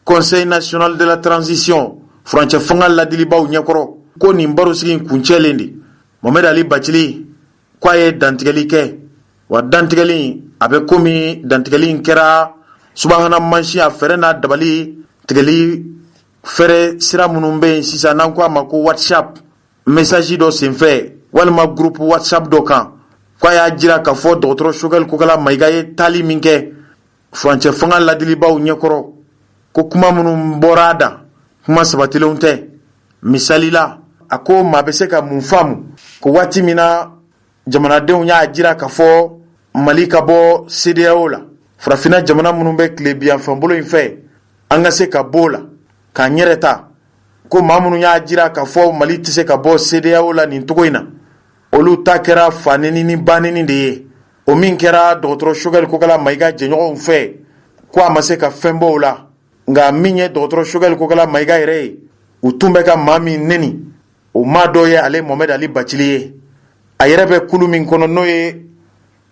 Conseil national de la transition furancɛ fanga ladilibaw ɲɛkɔrɔ ko nin baro sigi kuncɛlen de Mohamed Ali Bathily k'a ye dantigɛli kɛ wa dantigɛli a bɛ komi dantigɛli kɛra subahana mansi a fɛrɛ n'a dabali tigɛli fɛrɛ sira minnu bɛ yen sisan n'an ko a ma ko WhatsApp message dɔ senfɛ walima groupe WhatsApp dɔ kan k'a y'a jira k'a fɔ dɔgɔtɔrɔ Choguel Kokala Maïga ye taali min kɛ furancɛ fanga ladilibaw ɲɛkɔrɔ ko kuma minnu bɔra a da kuma sabatilenw tɛ misali la a ko maa bɛ se ka mun faamu ko waati min na jamanadenw y'a jira k'a fɔ Mali ka bɔ CEDEAO la farafinna jamana minnu bɛ tile biyanfɛbolo in fɛ an ka se ka bɔ o la k'an yɛrɛ ta ko maa minnu y'a jira k'a fɔ Mali tɛ se ka bɔ CEDEAO la nin cogo in na olu ta kɛra faneni ni baneni de ye o min kɛra dɔgɔtɔrɔ Choguel Kokala Maïga jɛɲɔgɔnw fɛ ko a ma se ka fɛn bɔ o la nka min ye dɔgɔtɔrɔ Choguel Kokala Maïga yɛrɛ ye u tun bɛ ka maa min neni o maa dɔ ye ale Mohamed Ali Bathily ye a yɛrɛ bɛ kulu min kɔnɔ n'o ye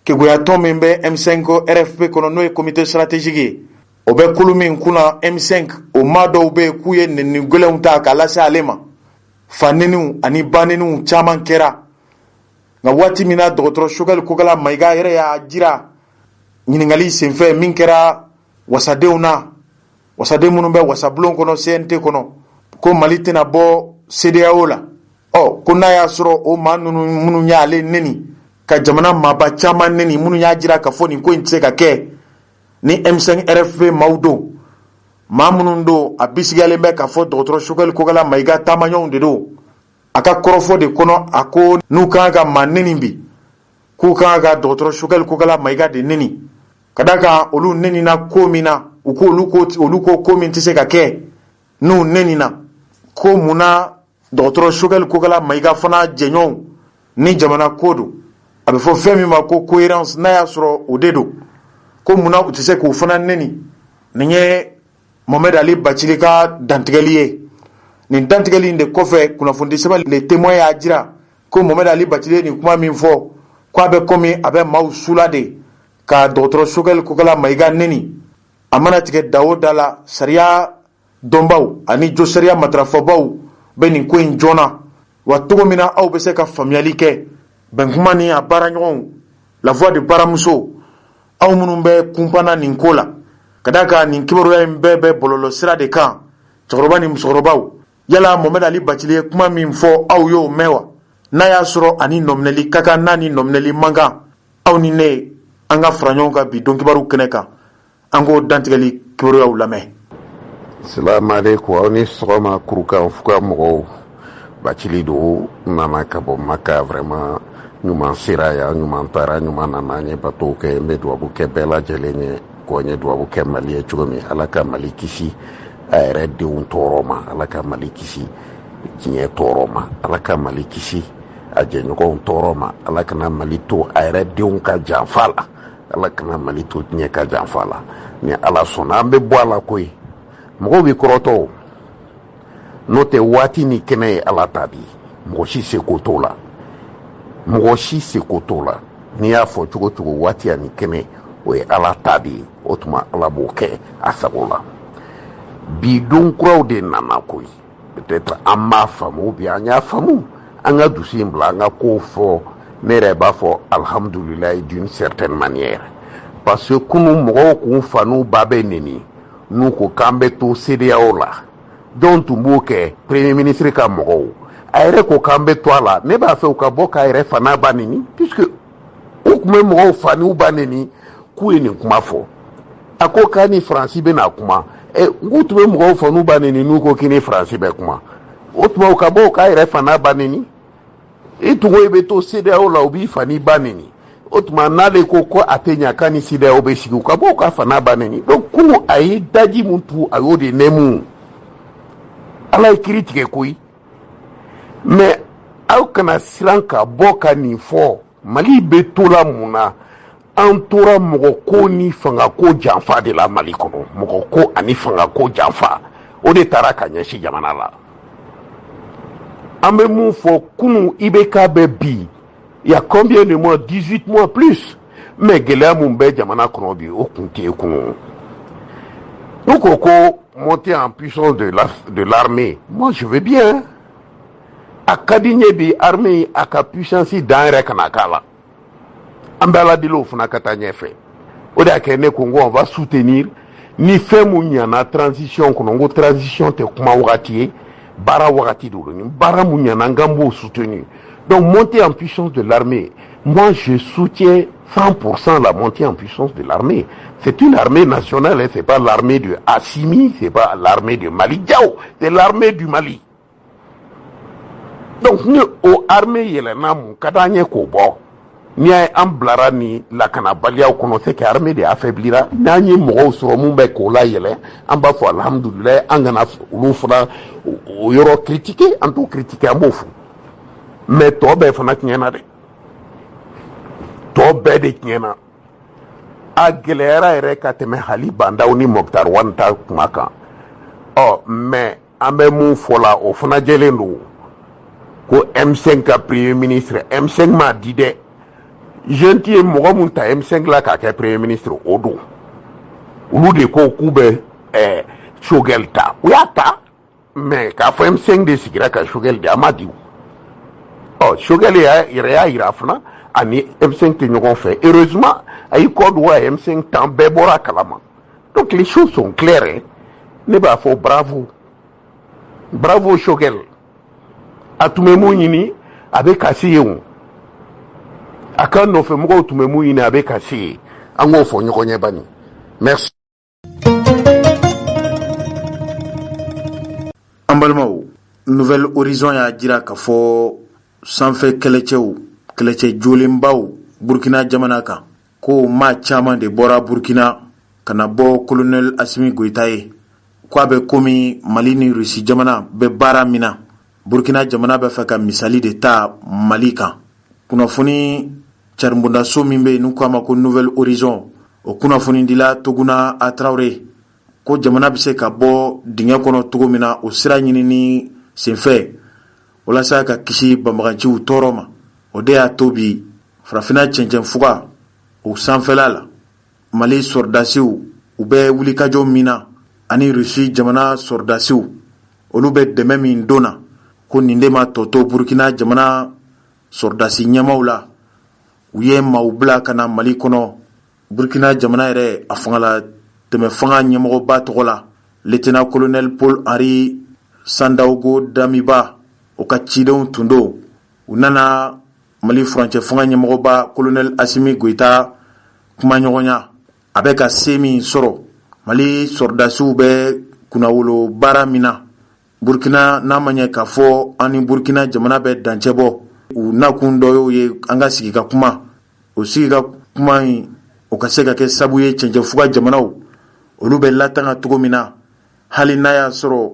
kegoyatɔn min bɛ M5 RFP kɔnɔ n'o ye comité stratégique ye o bɛ kulu min kunna M5 o maa dɔw bɛ yen k'u ye nɛni gɛlɛnw ta k'a lase ale ma faneniw ani baneniw caman kɛra nka waati min na dɔgɔtɔrɔ Choguel Kokala Maïga yɛrɛ y'a jira ɲininkali senfɛ min kɛra wasadenw na wasaden minnu bɛ wasabulon kɔnɔ CNT kɔnɔ ko Mali tɛna bɔ CEDEAO la ko n'a y'a sɔrɔ o maa ninnu minnu y'ale neni ka jamana maaba caman neni minnu y'a jira k'a fɔ nin ko in tɛ se ka kɛ ni M5 RFP maaw don maa minnu don a bisigiyalen bɛ k'a fɔ dɔgɔtɔrɔ Choguel Kokala Maïga taamaɲɔgɔnw de don a ka kɔrɔfɔ de kɔnɔ a ko n'u kan ka maa neni bi k'u kan ka dɔgɔtɔrɔ Choguel Kokala Maïga de neni ka da kan olu nenina ko min na olu ko ko min tɛ se ka kɛ n'u nenina ko munna dɔgɔtɔrɔ Choguel Kokala Maïga fana jɛɲɔgɔnw ni jamana ko don a bɛ fɔ fɛn min ma ko cohérence n'a y'a sɔrɔ o de don ko munna u tɛ se k'u fana neni nin ye Mohamed Ali Bathily ka dantigɛli ye nin dantigɛli in de kɔfɛ kunnafoni sɛbɛn le témoins y'a jira ko Mohamed Ali Bachile nin kuma min fɔ k'a bɛ komi a bɛ maaw sula de ka dɔgɔtɔrɔ Choguel Kokala Mayiga neni a mana tigɛ da o da la sariya dɔnbaw ani jo sariya matarafabaw bɛ nin ko in joona wa cogo min na aw bɛ se ka faamuyali kɛ bɛnkuma ni a baaraɲɔgɔnw la voix de baramuso aw minnu bɛ kunpanna nin ko la ka da kan nin kibaruya in bɛɛ bɛ bɔlɔlɔ sira de kan cɛkɔrɔba ni musokɔrɔbaw yala Mohamed Ali Bachile ye kuma min fɔ aw y'o mɛn wa n'a y'a sɔrɔ ani nɔminɛli ka kan n'a ni nɔminɛli man kan aw ni ne an ka fara ɲɔgɔn kan bi don kibaru kɛnɛ kan an k'o dantigɛli kibaruyaw lamɛn. Salamu alaikum aw ni sɔgɔma kurukan fuka mɔgɔw Bachile do nana ka bɔ Maka vraiment ɲuman sera yan ɲuman taara ɲuman nana an ye bato kɛ n bɛ dugawu kɛ bɛɛ lajɛlen ye ko n ye dugawu kɛ Mali ye cogo min Ala ka Mali kisi a yɛrɛ denw tɔɔrɔ ma Ala ka Mali kisi diɲɛ tɔɔrɔ ma Ala ka Mali kisi a jɛɲɔgɔnw tɔɔrɔ ma Ala kana Mali to a yɛrɛ denw ka janfa la Ala kana Mali to diɲɛ ka janfa la ni Ala sɔnna an bɛ bɔ a la koyi mɔgɔw bɛ kɔrɔtɔ n'o tɛ waati ni kɛnɛ ye Ala ta de ye mɔgɔ si seko t'o la mɔgɔ si seko t'o la n'i y'a fɔ cogo cogo waati ani kɛnɛ o ye Ala ta de ye o tuma Ala b'o kɛ a sago la bi don kuraw de nana koyi peut-être an m'a faamu ou bien an y'a faamu an ka dusu in bila an ka kow fɔ ne yɛrɛ b'a fɔ alhamdulilayi d'une certaine manière parce que kunu mɔgɔw kun fa n'u ba bɛ neni n'u ko k'an bɛ to CEDEAO la jɔn tun b'o kɛ premier ministre ka mɔgɔw a yɛrɛ ko k'an bɛ to a la ne b'a fɛ u ka bɔ k'a yɛrɛ fa n'a ba neni puisque u tun bɛ mɔgɔw fa n'u ba neni k'u ye nin kuma fɔ a ko k'a ni Faransi bɛ na kuma k'u tun bɛ mɔgɔw fa n'u ba neni n'u ko k'i ni Faransi bɛ kuma o tuma u ka bɔ k'a yɛrɛ fa n'a ba neni i tun ko i bɛ to CEDEAO la u b'i fa n'i ba neni o tuma n'ale ko ko a tɛ ɲa k'a ni CEDEAO bɛ sigi u ka bɔ k'a fa n'a ba neni donc kunu a ye daji mun tu a y'o de nɛmu Ala ye kiiri tigɛ koyi mais aw kana siran ka bɔ ka nin fɔ Mali bɛ to la mun na an tora mɔgɔ ko ni fanga ko janfa de la Mali kɔnɔ mɔgɔ ko ani fanga ko janfa o de taara ka ɲɛsin jamana la an bɛ mun fɔ kunu IBK bɛ bi il y a combien de mois 18 mois plus mais gɛlɛya mun bɛ jamana kɔnɔ bi o kun tɛ kunu u ko ko monter en puissance de l'armée moi je veux bien a ka di n ye bi armée a ka puissance dan yɛrɛ kana k'a la an bɛ Ala deli o fana ka taa ɲɛfɛ o de y'a kɛ ne ko n ko on va soutenir ni fɛn mun ɲana transition kɔnɔ n ko transition tɛ kuma wagati ye baara wagati de don ni baara mun ɲana n k'an b'o soutenir donc monter en puissance de l'armée moi je soutiens 100% la montée en puissance de l'armée c'est une armée nationale c'est pas l'armée de Assimi c'est pas l'armée de Mali Diao c'est l'armée du Mali donc ni o armée yɛlɛnna mun ka d'an ye k'o bɔ n'i y'a ye an bilara ni lakanabaliyaw kɔnɔ c'est que armée de affaiblira n'an ye mɔgɔw sɔrɔ mun bɛ k'o la yɛlɛ an b'a fɔ alhamdulilayi an kana olu fana o yɔrɔ critiquer an t'o critiquer an b'o fɔ mais tɔ bɛɛ fana tiɲɛna dɛ tɔ bɛɛ de tiɲɛna a gɛlɛyara yɛrɛ ka tɛmɛ hali bandaw ni Mokhtar Wane ta kuma kan mais an bɛ mun fɔ la o fana jɛlen don ko M5 ka premier ministre M5 m'a di dɛ jeune ti ye mɔgɔ mun ta M5 la k'a kɛ premier ministre o don olu de ko k'u bɛ Choguel ta u y'a ta mais k'a fɔ M5 de sigira ka Choguel de a ma di Choguel yɛrɛ y'a yira fana ani M5 tɛ ɲɔgɔn fɛ heureusement a y'i kɔ dogo a M5 tan bɛɛ bɔra a kalama donc les choses sont claires ne b'a fɔ bravo Choguel a tun bɛ mun ɲini a bɛ ka se yen o a ka nɔfɛmɔgɔw tun bɛ mun ɲini a bɛ ka se yen an k'o fɔ ɲɔgɔn ɲɛ bani merci. an balimaw Nouvel Horizon y'a jira k'a fɔ sanfɛ kɛlɛcɛ jolenbaw Burkina jamana kan ko maa caman de bɔra Burkina ka na bɔ colonel Assimi Goïta ye k'a bɛ komi Mali ni Russie jamana bɛ baara min na Burkina jamana bɛ fɛ ka misali de ta Mali kan kunnafoni caribondaso min bɛ yen n'u k'a ma ko Nouvel Horizon o kunnafoni dila Toguna a Traoré ko jamana bɛ se ka bɔ dingɛ kɔnɔ cogo min na o sira ɲini ni senfɛ walasa ka kisi banbaganciw tɔɔrɔ ma. O de y'a to bi farafina cɛncɛn fuga o sanfɛla la Mali sɔrdasiw u bɛ wulikajɔ min na ani Rusi jamana sɔrdasiw olu bɛ dɛmɛ min donna ko nin de ma tɔtɔ Burkina jamana sɔrdasi ɲɛmaw la u ye maaw bila ka na Mali kɔnɔ. Burkina jamana yɛrɛ a fangala tɛmɛ fanga ɲɛmɔgɔba tɔgɔ la lieutenant colonel Paul Henri Sandaogo Damiba o ka cidenw tun don. U nana Mali furancɛ fanga ɲɛmɔgɔba colonel Assimi Goïta kumaɲɔgɔnya a bɛ ka se min sɔrɔ. Mali sɔrdasiw bɛ kunnawolo baara min na Burkina n'a ma ɲɛ k'a fɔ an ni Burkina jamana bɛ dancɛ bɔ. U nakun dɔ y'o ye an ka sigi ka kuma. O sigi ka kuma in o ka se ka kɛ sabu ye cɛncɛnfuga jamanaw olu bɛ latanga cogo min na hali n'a y'a sɔrɔ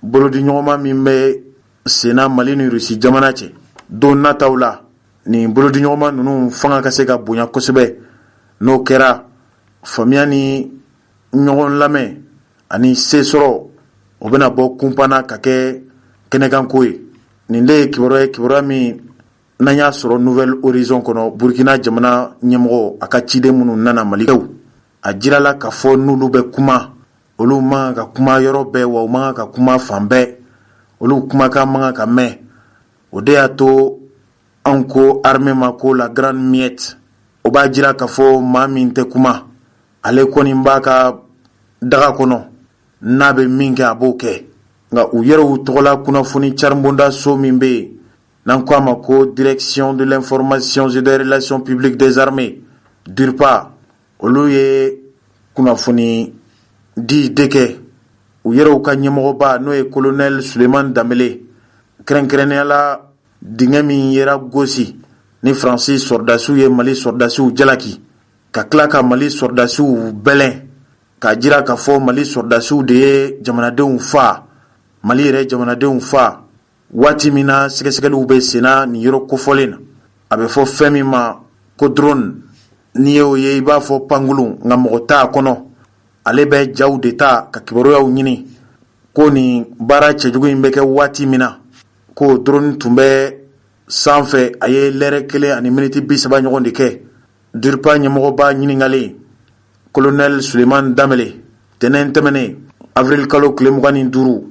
bolodiɲɔgɔnma min bɛ senna Mali ni Rusi jamana cɛ. Don nataw la nin bolodiɲɔgɔnma ninnu fanga ka se ka bonya kosɛbɛ. N'o kɛra faamuya ni ɲɔgɔn lamɛn ani se sɔrɔ o bɛna bɔ kunpanna ka kɛ kɛnɛkanko ye. Nin de ye kibaruya min n'an y'a sɔrɔ Nouvelle Horizon kɔnɔ Burkina jamana ɲɛmɔgɔ a ka ciden minnu nana Malikaw a jirala k'a fɔ n'olu bɛ kuma olu man ka kuma yɔrɔ bɛɛ wa u man ka kuma fan bɛɛ olu kumakan man ka mɛn. O de y'a to anw ko armée ma ko la grande miette o b'a jira k'a fɔ maa min tɛ kuma ale kɔni b'a ka daga kɔnɔ n'a bɛ min kɛ a b'o kɛ. Nka u yɛrɛw tɔgɔla kunnafoni caribonda so min bɛ yen n'an ko a ma ko direction de l'information et des relations publiques des armées DIRPA olu ye kunnafoni di de kɛ u yɛrɛw ka ɲɛmɔgɔba n'o ye colonel Suleiman Danbele kɛrɛnkɛrɛnnenya la dingɛ min yera gosi ni Faransi sɔrdasiw ye Mali sɔrdasiw jalaki ka tila ka Mali sɔrdasiw bɛlɛn k'a jira k'a fɔ Mali sɔrdasiw de ye jamanadenw faa Mali yɛrɛ jamanadenw faa waati min na sɛgɛsɛgɛliw bɛ senna nin yɔrɔ kofɔlen na a bɛ fɔ fɛn min ma ko drone n'i y'o ye i b'a fɔ pangolon nka mɔgɔ t'a kɔnɔ ale bɛ jaw de ta ka kibaruyaw ɲini ko nin baara cɛjugu in bɛ kɛ waati min na ko drone tun bɛ sanfɛ a ye lɛrɛ 1 ani miniti 30 ɲɔgɔn de kɛ. DIRPA ɲɛmɔgɔba ɲininkalen colonel Suleiman Danbele tɛnɛn tɛmɛnen avril kalo tile 25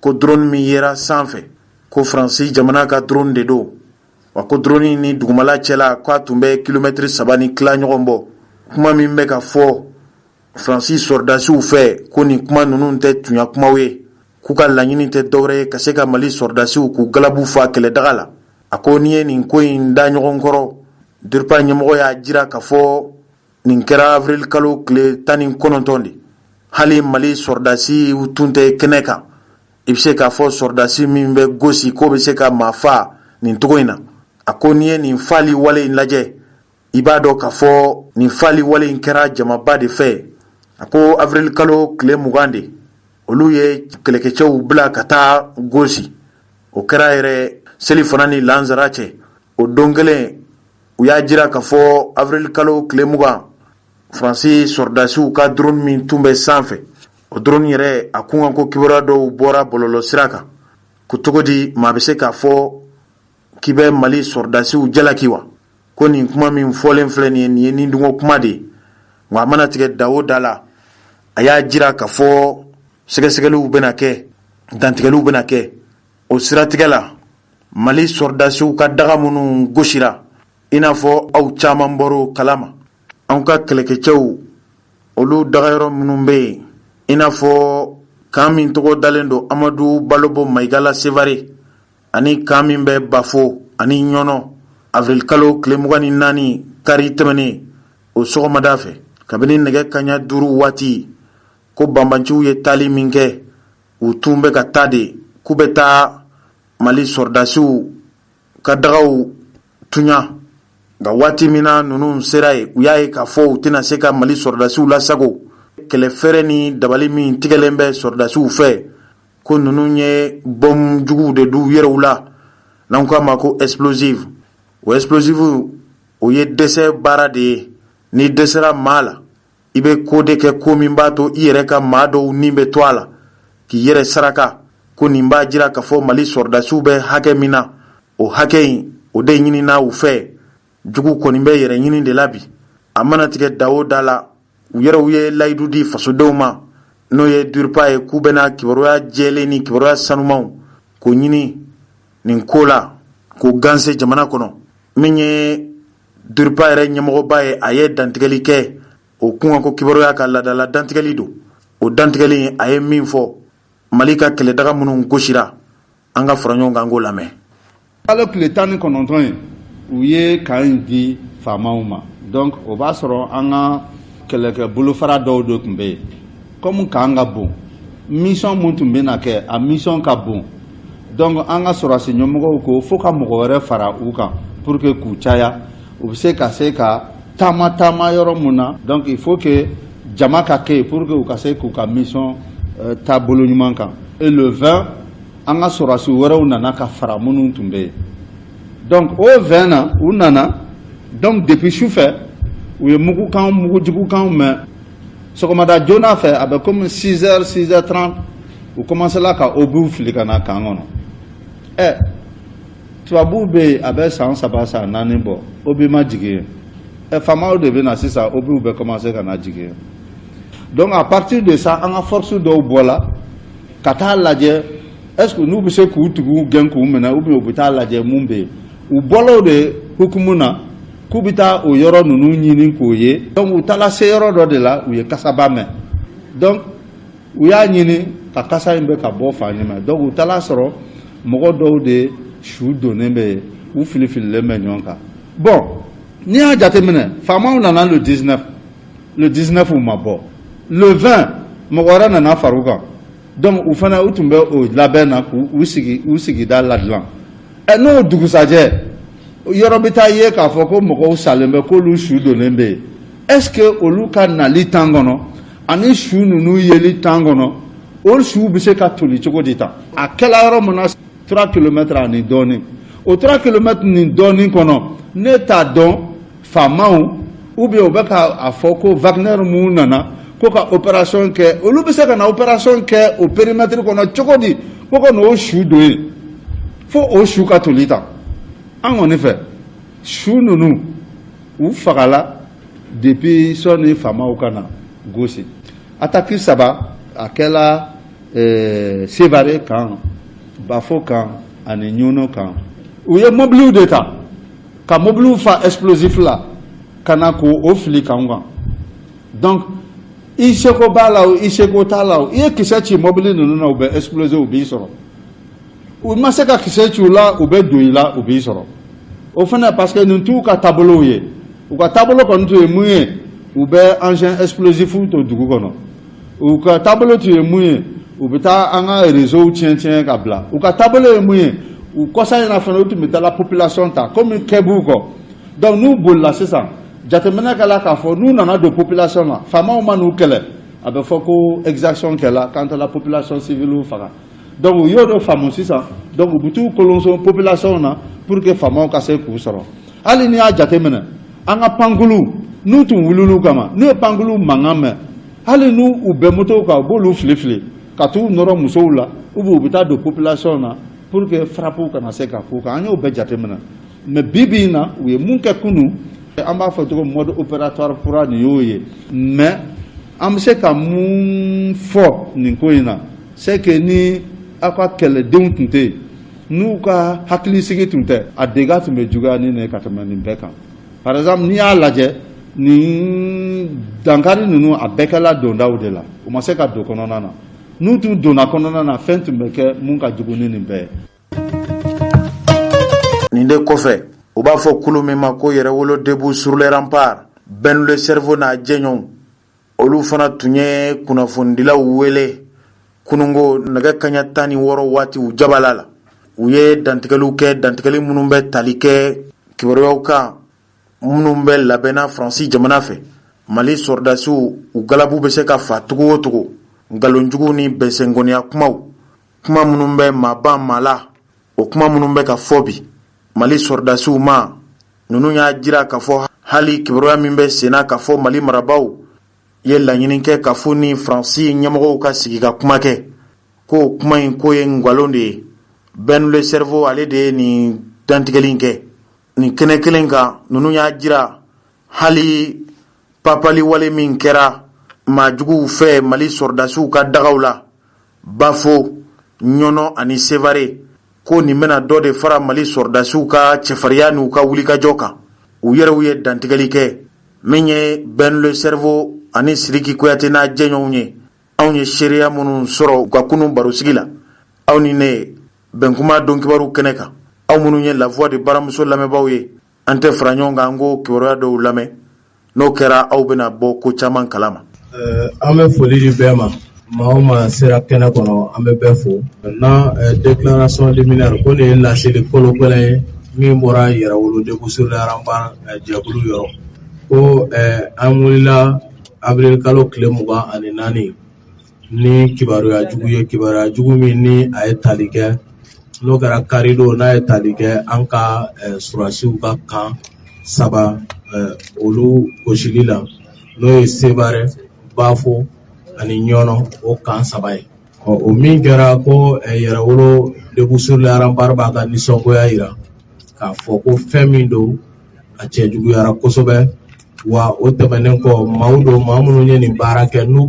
ko drone min yera sanfɛ ko Faransi jamana ka drone de don wa ko drone ni dugumala cɛla k'a tun bɛ kilomɛtiri 3 ni tila ɲɔgɔn bɔ. Kuma min bɛ ka fɔ Faransi sɔrdasiw fɛ ko nin kuma ninnu tɛ tunya kumaw ye k'u ka laɲini tɛ dɔwɛrɛ ye ka se ka Mali sɔrdasiw k'u galabu fa kɛlɛdaga la. A ko n'i ye nin ko in da ɲɔgɔn kɔrɔ DIRPA ɲɛmɔgɔ y'a jira k'a fɔ nin kɛra avril kalo tile 19 de hali Mali sɔrdasi tun tɛ kɛnɛ kan. I bɛ se k'a fɔ sɔrdasi min bɛ gosi k'o bɛ se ka maa faa nin cogo in na. A ko n'i ye nin fali wale in lajɛ i b'a dɔn k'a fɔ nin fali wale in kɛra jamaba de fɛ. A ko avril kalo tile 20 de olu ye kɛlɛkɛcɛw bila ka taa gosi o kɛra yɛrɛ seli fana ni lansara cɛ. O don kelen u y'a jira k'a fɔ avril kalo tile 20 Faransi sɔrdasiw ka drone min tun bɛ sanfɛ o drone yɛrɛ a kun kan ko kibaruya dɔw bɔra bɔlɔlɔ sira kan ko cogo di maa bɛ se k'a fɔ k'i bɛ Mali sɔrdasiw jalaki wa ko nin kuma min fɔlen filɛ nin ye nin dungo kuma de ye. Nka a mana tigɛ da o da la a y'a jira k'a fɔ sɛgɛsɛgɛliw bɛna kɛ dantigɛliw bɛna kɛ o siratigɛ la Mali sɔrdasiw ka daga minnu gosira i n'a fɔ aw caman bɔr'o kalama. Anw ka kɛlɛkɛcɛw olu dagayɔrɔ minnu bɛ yen i n'a fɔ kan min tɔgɔ dalen don Amadu Balobo Maigala Sevare ani kan min bɛ Bafo ani Ɲɔnɔ avril kalo tile 24 kari tɛmɛnen o sɔgɔmada fɛ kabini nɛgɛ kaɲa 5 waati ko banbanciw ye taali min kɛ u tun bɛ ka taa de k'u bɛ taa Mali sɔrdasiw ka dagaw tuɲa. Nka waati min na ninnu sera ye u y'a ye k'a fɔ u tɛna se ka Mali sɔrdasiw lasago kɛlɛfɛrɛ ni dabali min tigɛlen bɛ sɔrdasiw fɛ ko ninnu ye bɔmu juguw de d'u yɛrɛw la n'an k'a ma ko explosive. O explosive o ye dɛsɛ baara de ye n'i dɛsɛra maa la i i bɛ ko de kɛ ko min b'a to i yɛrɛ ka maa dɔw ni bɛ to a la k'i yɛrɛ saraka ko nin b'a jira k'a fɔ Mali sɔrdasiw bɛ hakɛ min na, o hakɛ in o de ɲinina u fɛ. Jugu kɔni bɛ yɛrɛ ɲini de la bi. A mana tigɛ da o da la, u yɛrɛw ye layidu di fasodenw ma n'o ye DURPA ye k'u bɛna kibaruya jɛlen ni kibaruya sanumanw k'o ɲini nin ko la k'o ganse jamana kɔnɔ. Min ye DURPA yɛrɛ ɲɛmɔgɔba ye, a ye dantigɛli kɛ o kunkan ko kibaruya ka ladala dantigɛli don. O dantigɛli a ye min fɔ Mali ka kɛlɛdaga minnu gosira, an ka fara ɲɔgɔn kan k'o lamɛn. Kalo tile 19 ye u ye kan di faamaw ma, donc o b'a sɔrɔ an ka kɛlɛkɛ bolofara dɔw de tun bɛ yen, comme kan ka bon, mission mun tun bɛ na kɛ a mission ka bon, donc an ka sɔrɔsi ɲɛmɔgɔw ko fo ka mɔgɔ wɛrɛ fara u kan pour que k'u caya, u bɛ se ka taama yɔrɔ mun na, donc il faut que jama ka kɛ pour que u ka se k'u ka mission taabolo ɲuman kan. Et le 20 an ka sɔrɔsi wɛrɛw nana ka fara minnu tun bɛ yen, donc o 20 na u nana, donc depuis sufɛ u ye mugujugukanw mɛn. Sɔgɔmada joona fɛ a bɛ comme 6h 6h30 u commencera ka obiw fili ka na kan kɔnɔ. Tubabuw bɛ yen a bɛ san 3 san 4 bɔ, obi ma jigin yen. Faamaw de bɛ na sisan obiw bɛ commencer ka na jigin yen. Donc à partir de ça an ka force dɔw bɔla ka taa lajɛ est-ce que n'u bɛ se k'u tigiw gɛn k'u minɛ ou bien u bɛ taa lajɛ mun bɛ yen. U bɔlaw de hukumu na k'u bɛ taa o yɔrɔ ninnu ɲini k'o ye. Donc u taara se yɔrɔ dɔ de la u ye kasaba mɛn. Donc u y'a ɲini ka kasa in bɛ ka bɔ fan ɲɛmɛ. Donc u taara sɔrɔ mɔgɔ dɔw de su donnen bɛ yen, u filifililen bɛ ɲɔgɔn kan. Bon n'i y'a jateminɛ faamaw nana le 19 u ma bɔ. Le 20 mɔgɔ wɛrɛ nana far'u kan. Donc u fana u tun bɛ o labɛn na k'u sigida ladilan. N'o dugusajɛ yɔrɔ bɛ taa ye k'a fɔ ko mɔgɔw salen bɛ k'olu su donnen bɛ yen. Est-ce que olu ka nali temps kɔnɔ ani su ninnu yeli temps kɔnɔ o su bɛ se ka toli cogo di tan? A kɛla yɔrɔ min na 3 km ani dɔɔnin. O 3 km ni dɔɔnin kɔnɔ ne t'a dɔn faamaw ou bien u bɛ k'a fɔ ko Wagner mun nana ko ka opération kɛ, olu bɛ se ka na opération kɛ o périmètre kɔnɔ cogo di ko ka n'o su don yen fo o su ka toli tan. An kɔni fɛ su ninnu u fagala depuis sɔnni faamaw ka na gosi. Attaque 3 a kɛla Sevare kan, Bafo kan ani Ɲono kan. U ye mobiliw de ta ka mobiliw fa explosif la ka na k'o fili kan kan. Donc i seko b'a la o i seko t'a la o i ye kisɛ ci mobili ninnu na u bɛ exploser u b'i sɔrɔ. U ma se ka kisɛ ci u la u bɛ don i la u b'i sɔrɔ. O fana parce que nin t'u ka taabolow ye. U ka taabolo kɔni tun ye mun ye u bɛ engin explosif to dugu kɔnɔ. U ka taabolo tun ye mun ye u bɛ taa an ka réseau tiɲɛ ka bila. U ka taabolo ye mun ye u kɔsa in na fana u tun bɛ taa la population ta comme kɛ b'u kɔ. Donc n'u bolila sisan jateminɛ kɛla k'a fɔ n'u nana don population na faamaw ma n'u kɛlɛ a bɛ fɔ ko exaction kɛla quant à la population civile faga. Donc u y'o de faamu sisan donc u bɛ t'u kolonso population na pour que faamaw ka se k'u sɔrɔ. Hali n'i y'a jateminɛ an ka pankuluw n'u tun wulil'u kama n'u ye pankuluw mankan mɛn hali n'u bɛn motow kan u b'olu fili ka t'u nɔrɔ musow la ou bien u bɛ taa don population na pour que frappe kana se ka k'u kan an y'o bɛɛ jateminɛ. Mais bi in na u ye mun kɛ kunun an b'a fɔ cogo mode opératoire kura nin y'o ye mais an bɛ se ka mun fɔ nin ko in na c'est que ni aw ka kɛlɛdenw tun tɛ yen n'u ka hakilisigi tun tɛ a dégâts tun bɛ juguya ni nin ka tɛmɛ nin bɛɛ kan. Par exemple n'i y'a lajɛ nin dankari ninnu a bɛɛ kɛla dondaw de la u ma se ka don kɔnɔna na n'u tun donna kɔnɔna na fɛn tun bɛ kɛ mun ka jugu ni nin bɛɛ ye. Nin de kɔfɛ u b'a fɔ kulu min ma ko yɛrɛwolo debout sur les remparts Ben le Cerveau n'a jɛɲɔgɔnw olu fana tun ye kunnafonidilaw wele kunungo nɛgɛ kaɲa 16 waati u jabala la u ye dantigɛliw kɛ dantigɛli minnu bɛ tali kɛ kibaruyaw kan minnu bɛ labɛnna Faransi jamana fɛ. Mali sɔrdasiw u galabu bɛ se ka fa cogo o cogo nkalonjugu ni bɛnsɛngɔniya kuma minnu bɛ maaban maa la o kuma minnu bɛ ka fɔ bi Mali sɔrdasiw ma ninnu y'a jira k'a fɔ hali kibaruya min bɛ senna k'a fɔ Mali marabaaw ye laɲini kɛ k'a fɔ ni Faransi ɲɛmɔgɔw ka sigi ka kuma kɛ ko kuma in ko ye ngwalon de ye Ben le cerveau ale de ni dantigɛli kɛ ni kɛnɛ kelen kan ninnu y'a jira hali papali wale min kɛra maajuguw fɛ Mali sɔrdasiw ka dagaw la Bafo Ɲɔnɔ ani Sevare ko nin bɛna dɔ de fara Mali sɔrdasiw ka cɛfariya n'u ka wulikajɔ kan u yɛrɛw ye dantigɛli kɛ min ye Ben le cerveau ani Sidiki Kuyate n'a jɛɲɔgɔnw ye anw ye seereya minnu sɔrɔ u ka kunun barosigi la aw ni ne Bɛnkuma don kibaru kɛnɛ kan aw minnu ye La Voix de baramuso lamɛnbaaw ye an tɛ fara ɲɔgɔn kan an ko kibaruya dɔw lamɛn n'o kɛra aw bɛna bɔ ko caman kalama. An bɛ foli di bɛɛ ma maa o maa sera kɛnɛ kɔnɔ an bɛ bɛɛ fo maintenant déclaration liminaire ko nin ye laseli kolo gɛlɛn ye min bɔra Yɛrɛwolo Debout sur les remparts jɛkulu yɔrɔ ko an wulila avril kalo tile 24 ni kibaruya jugu ye kibaruya jugu min ni a ye tali kɛ n'o kɛra karido n'a ye tali kɛ an ka surasiw ka kan 3 olu gosili la n'o ye Sevare Bafo ani Ɲɔnɔ o kan 3 ye o min kɛra ko Yɛrɛwolo Debout sur les remparts b'a ka nisɔngoya yira k'a fɔ ko fɛn min don a cɛ juguyara kosɛbɛ wa o tɛmɛnen kɔ maaw don maa minnu ye nin baara kɛ n'u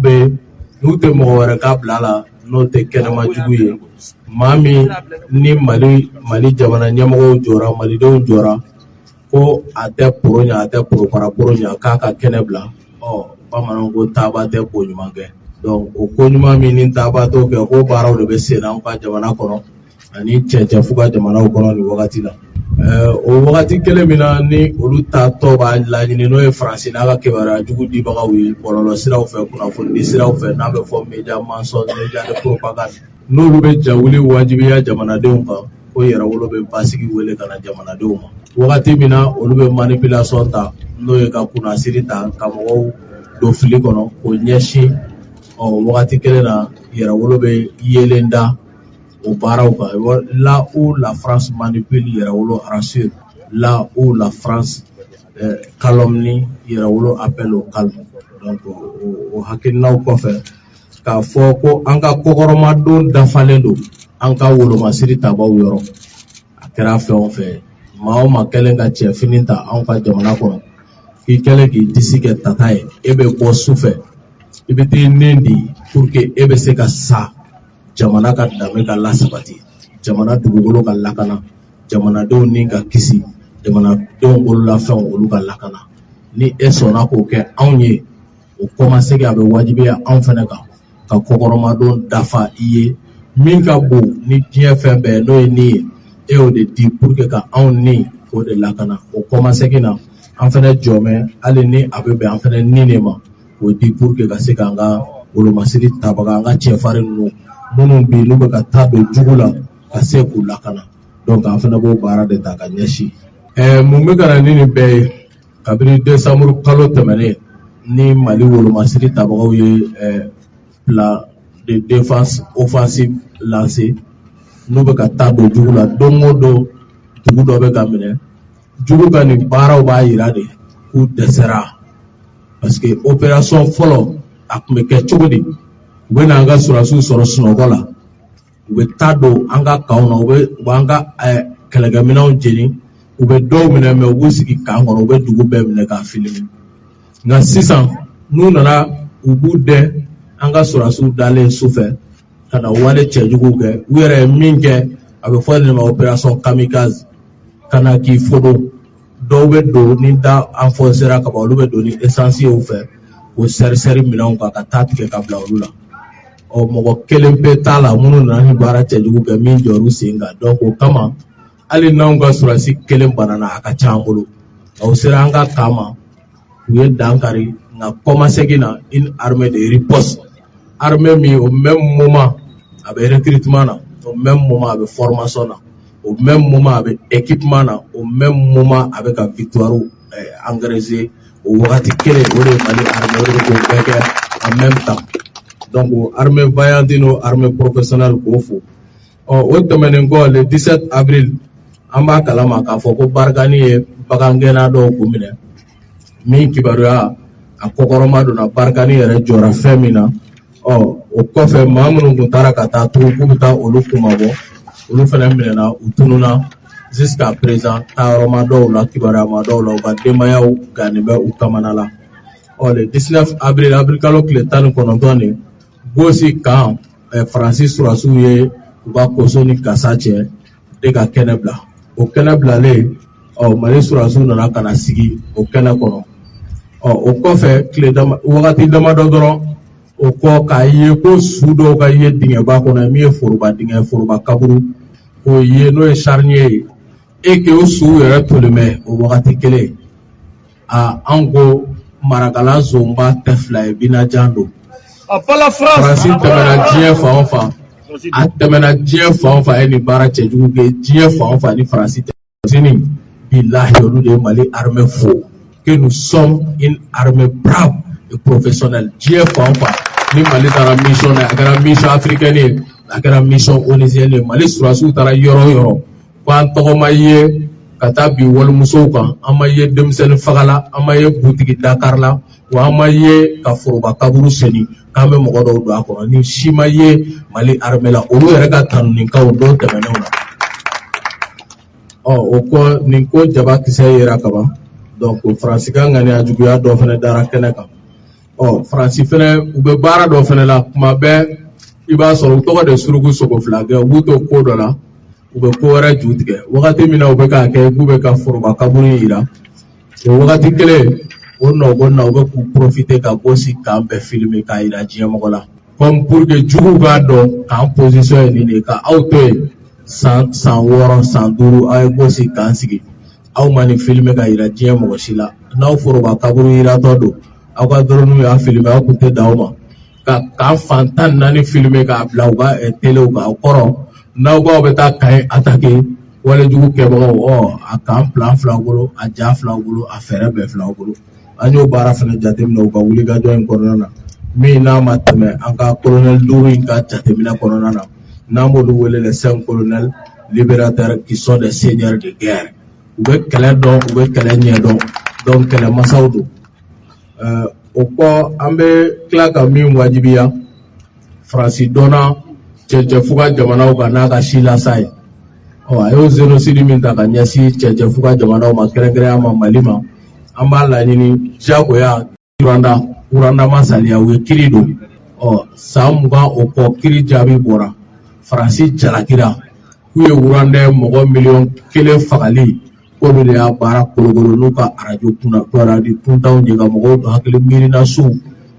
tɛ mɔgɔ wɛrɛ ka bila la n'o tɛ kɛnɛma jugu ye maa min ni Mali jamana ɲɛmɔgɔw jɔra malidenw jɔra ko a tɛ poro ɲa a tɛ porokara poro ɲa k'a ka kɛnɛ bila bamananw ko taaba tɛ ko ɲuman kɛ donc o ko ɲuman min ni taaba t'o kɛ ko baaraw de bɛ sen na anw ka jamana kɔnɔ ani cɛncɛn fu ka jamanaw kɔnɔ nin wagati la o wagati kelen min na ni olu ta tɔ b'a laɲini n'o ye Faransi n'a ka kibaruya jugu dibagaw ye bɔlɔlɔ siraw fɛ kunnafoni di siraw fɛ n'a bɛ fɔ média mensonge média de propagande n'olu bɛ jawuli wajibiya jamanadenw kan ko Yɛrɛwolo bɛ basigi wele ka na jamanadenw ma wagati min na olu bɛ manipulation ta n'o ye ka kunnasiri ta ka mɔgɔw don fili kɔnɔ k'o ɲɛsin wagati kelen na Yɛrɛwolo bɛ yelen da o baaraw kan là où la France manipule Yɛrɛwolo rassure là où la France calomnie Yɛrɛwolo appelle au calme donc o hakilinaw kɔfɛ k'a fɔ ko an ka kokɔrɔmadon dafalen don an ka wolomasiri tabaw yɔrɔ a kɛra fɛn o fɛn maa o maa kɛlen ka cɛfini ta anw ka jamana kɔnɔ k'i kɛlen k'i disi kɛ tata ye e bɛ bɔ su fɛ i bɛ t'i nen di pour que e bɛ se ka sa jamana ka danbe ka lasabati jamana dugukolo ka lakana jamanadenw ni ka kisi jamanadenw bololafɛnw olu ka lakana ni e sɔnna k'o kɛ anw ye o commencé a bɛ wajibiya anw fɛnɛ kan ka kokɔrɔmadon dafa i ye min ka bon ni diɲɛ fɛn bɛɛ n'o ye nin ye e y'o de di pour que ka anw ni k'o de lakana o commencé na an fɛnɛ jɔmɛ hali ni a bɛ bɛn an fɛnɛ ni de ma k'o di pour que ka se k'an ka wolomasiri tabaga an ka cɛfarin ninnu minnu bɛ n'u bɛ ka taa don jugu la ka se k'u lakana donc an fɛnɛ b'o baara de ta ka ɲɛsin mun bɛ ka na ni nin bɛɛ ye kabini décembre kalo tɛmɛnen ni Mali wolomasiri tabagaw ye plan de défense offensive lancé n'u bɛ ka taa don jugu la don o don dugu dɔ bɛ ka minɛ jugu ka nin baaraw b'a yira de k'u dɛsɛra parce que opération fɔlɔ a tun bɛ kɛ cogo di u bɛ n'an ka surasiw sɔrɔ sunɔgɔ la u bɛ taa don an ka kanw na u bɛ an ka kɛlɛkɛminɛnw jeni u bɛ dɔw minɛ mais u b'u sigi kan kɔnɔ u bɛ dugu bɛɛ minɛ k'a filime nka sisan n'u nana u b'u dɛ an ka surasiw dalen su fɛ ka na wale cɛjuguw kɛ u yɛrɛ ye min kɛ a bɛ fɔ nin ma opération kamikaze ka na k'i fodo dɔw bɛ don ni da enfoncera ka ban olu bɛ don ni essence yew fɛ o sɛri minɛnw kan ka taa tigɛ ka bila olu la mɔgɔ kelen pe t'a la minnu nana ni baara cɛjugu kɛ min jɔr'u sen kan donc o kama hali n'anw ka surasi kelen banana a ka ca an bolo o sera an ka kan ma u ye dankari nka kɔmasegin na une armée de riposte armée min au même moment a bɛ recrutement na au même moment a bɛ formation na au même moment a bɛ équipement na au même moment a bɛ ka victoire engranger o wagati kelen o de Mali armée o de k'o bɛɛ kɛ en même temps donc armée vaillante n'o armée professionnelle k'o fo o tɛmɛnen kɔ le 17 avril an b'a kalama k'a fɔ ko Barikani ye bagangɛnna dɔw kun minɛ min kibaruya a kɔkɔrɔma donna Barikani yɛrɛ jɔra fɛn min na o kɔfɛ maa minnu kun taara ka taa tugu k'u bɛ taa olu kumabɔ olu fana minɛna u tununa jusqu'à présent taayɔrɔ ma dɔw la kibaruya ma dɔw la u ka denbayaw gannen bɛ u kamana la. Le 19 avril kalo tile 19 nin gosi kan Faransi surasiw ye u ka koso ni kasa cɛ de ka kɛnɛ bila o kɛnɛ bilalen Mali surasiw nana ka na sigi o kɛnɛ kɔnɔ o kɔfɛ wagati damadɔ dɔrɔn o kɔ k'a ye ko su dɔw ka ye dingɛba kɔnɔ min ye foroba dingɛ foroba kaburu k'o ye n'o ye charnier ye et que o suw yɛrɛ tolen bɛ o wagati kelen an ko marakala zonba tɛ fila ye binajan don Faransi tɛmɛna diɲɛ fan o fan a tɛmɛna diɲɛ fan o fan ye nin baara cɛjugu kɛ diɲɛ fan o fan ni Faransi tɛmɛna bilahi olu de ye Mali armée fo que nous sommes une armée brave et professionnelle diɲɛ fan o fan ni Mali taara mission na a kɛra mission africaine ye a kɛra mission onusienne ye Mali surasiw taara yɔrɔ o yɔrɔ k'an tɔgɔ ma ye ka taa bi walimusow kan an ma ye denmisɛnnin faga la an ma ye butigi Dakar la wa an ma ye ka foroba kaburu senni k'an bɛ mɔgɔ dɔw don a kɔnɔ ni si ma ye Mali armée la olu yɛrɛ ka tanunikaw dɔw tɛmɛnenw na o kɔ nin ko jaba kisɛ yera kaban donc Faransi ka ŋaniya juguya dɔ fana dara kɛnɛ kan Faransi fana u bɛ baara dɔ fana la kuma bɛɛ i b'a sɔrɔ u tɔgɔ de suruku sogo fila kɛ u b'u to ko dɔ la u bɛ ko wɛrɛ ju tigɛ wagati min na u bɛ k'a kɛ k'u bɛ ka foroba kaburu yira o wagati kelen o nɔbɔ na u bɛ k'u profiter ka gosi k'an bɛɛ filmer k'a yira diɲɛ mɔgɔ la comme pour que juguw k'a dɔn k'an position ye nin de ka aw to yen san 6 san 5 aw ye gosi k'an sigi aw ma nin filmer ka yira diɲɛ mɔgɔ si la n'aw foroba kaburu yiratɔ don aw ka drone y'a filmer aw kun tɛ dan aw ma k'an fan 14 filmer k'a bila u ka telew kan o kɔrɔ n'aw k'aw bɛ taa Kayi attaquer walejugu kɛbagaw a kan plan fila bolo a ja fila bolo a fɛɛrɛ bɛɛ fila bolo an y'o baara fana jateminɛ u ka wulikajɔ in kɔnɔna na min n'a ma tɛmɛ an ka colonel 5 in ka jateminɛ kɔnɔna na n'an b'olu wele les 5 colonels libérateurs qui sont des seigneurs de guerre u bɛ kɛlɛ dɔn u bɛ kɛlɛ ɲɛdɔn donc kɛlɛmasaw don o kɔ an bɛ tila ka min wajibiya Faransi dɔnna cɛcɛfuga jamanaw kan n'a ka si lasa ye a y'o génocide min ta ka ɲɛsin cɛcɛfuga jamanaw ma kɛrɛnkɛrɛnya ma Mali ma an b'a laɲini jagoya uranda ma saliya u ye kiri don san 20 o kɔ kiri jaabi bɔra Faransi jalakira k'u ye uranda mɔgɔ 1,000,000 fagali k'olu de y'a baara kolokolo n'u ka radio kuntaw ye ka mɔgɔw hakili miirina suw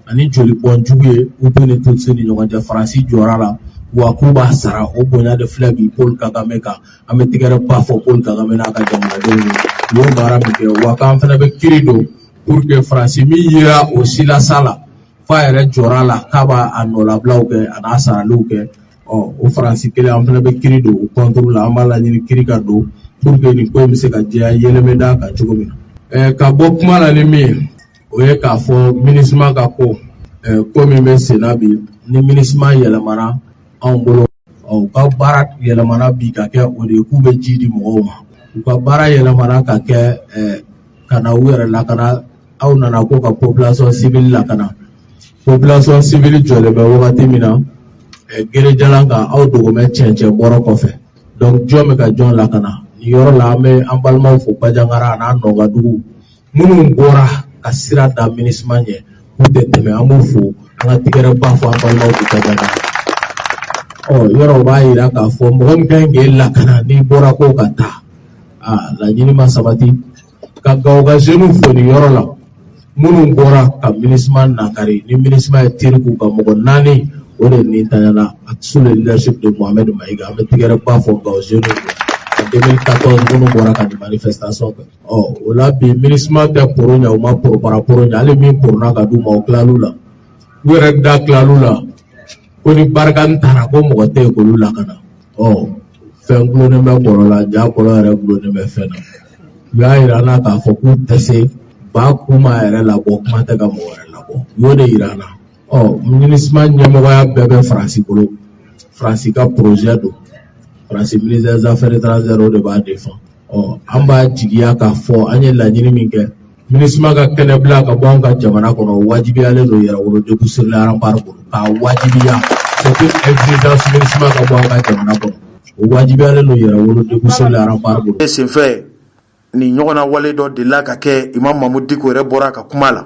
ani joli bɔn jugu ye Hutu ni Tutsi ni ɲɔgɔn cɛ Faransi jɔra la wa k'u b'a sara o bonya de filɛ bi Paul Kagame kan an bɛ tigɛrɛ ba fɔ Paul Kagame n'a ka jamanadenw ye u y'o baara min kɛ wa k'an fana bɛ kiri don pour que Faransi min yera o silasa la f'a yɛrɛ jɔra la k'a b'a nɔlabilaw kɛ a n'a saraliw kɛ o Faransi kelen an fana bɛ kiri don o contre la an b'a laɲini kiri ka don pour que nin ko in bɛ se ka jɛya yɛlɛmɛ d'a kan cogo min na ka bɔ kuma la ni min ye o ye k'a fɔ MINUSMA ka ko min bɛ sen na bi ni MINUSMA yɛlɛmana anw bolo u ka baara yɛlɛmana bi ka kɛ o de ye k'u bɛ ji di mɔgɔw ma u ka baara yɛlɛmana ka kɛ ka na u yɛrɛ lakana aw nana ko ka population civile lakana population civile jɔlen bɛ wagati min na gerejalan kan aw dogomɛ cɛncɛn bɔrɔ kɔfɛ donc jɔn bɛ ka jɔn lakana nin yɔrɔ la an bɛ an balimaw fo Bajangara n'a Nɔgadugu minnu bɔra ka sira da MINUSMA ɲɛ k'u tɛ tɛmɛ an b'u fo an ka tigɛrɛ ba fɔ an balimaw fo Bajangara yɔrɔ b'a yira k'a fɔ mɔgɔ min kan k'e lakana n'i bɔra ko ka taa laɲini ma sabati ka gawo ka jeunes fo nin yɔrɔ la minnu bɔra ka MINUSMA nakari ni MINUSMA ye teri k'u ka mɔgɔ 4 o de nin tanyana sous le leadership de Mohamed Maïga an bɛ tigɛrɛ ba fɔ gawo jeunes en 2014 minnu bɔra ka nin manifestation kɛ o la bi MINUSMA tɛ poro ɲɛ u ma porobara poro ɲɛ hali min porona ka d'u ma o tilal'u la u yɛrɛ da tilal'u la ko ni barika n taara ko mɔgɔ tɛ yen k'olu lakana fɛn gulonnen bɛ kɔrɔ la ja kɔrɔ yɛrɛ gulonnen bɛ fɛn na u y'a yira n na k'a fɔ k'u tɛ se ba kuma yɛrɛ labɔ kuma tɛ ka mɔgɔ wɛrɛ labɔ u y'o de yira n na MINUSMA ɲɛmɔgɔya bɛɛ bɛ Faransi bolo Faransi ka projet don Faransi ministère des affaires étrangères o de b'a défend an b'a jigiya k'a fɔ an ye laɲini min kɛ MINUSMA ka kɛnɛ bila ka bɔ an ka jamana kɔnɔ wajibiyalen don yɛrɛwolo degun sur le rempart bolo ka wajibiya c'est une exigence MINUSMA ka bɔ an ka jamana kɔnɔ o wajibiyalen don yɛrɛwolo degun sur le rempart bolo. Senfɛ ni ɲɔgɔnna wale dɔ delila ka kɛ Imam Mamudu Diko yɛrɛ bɔra ka kuma la.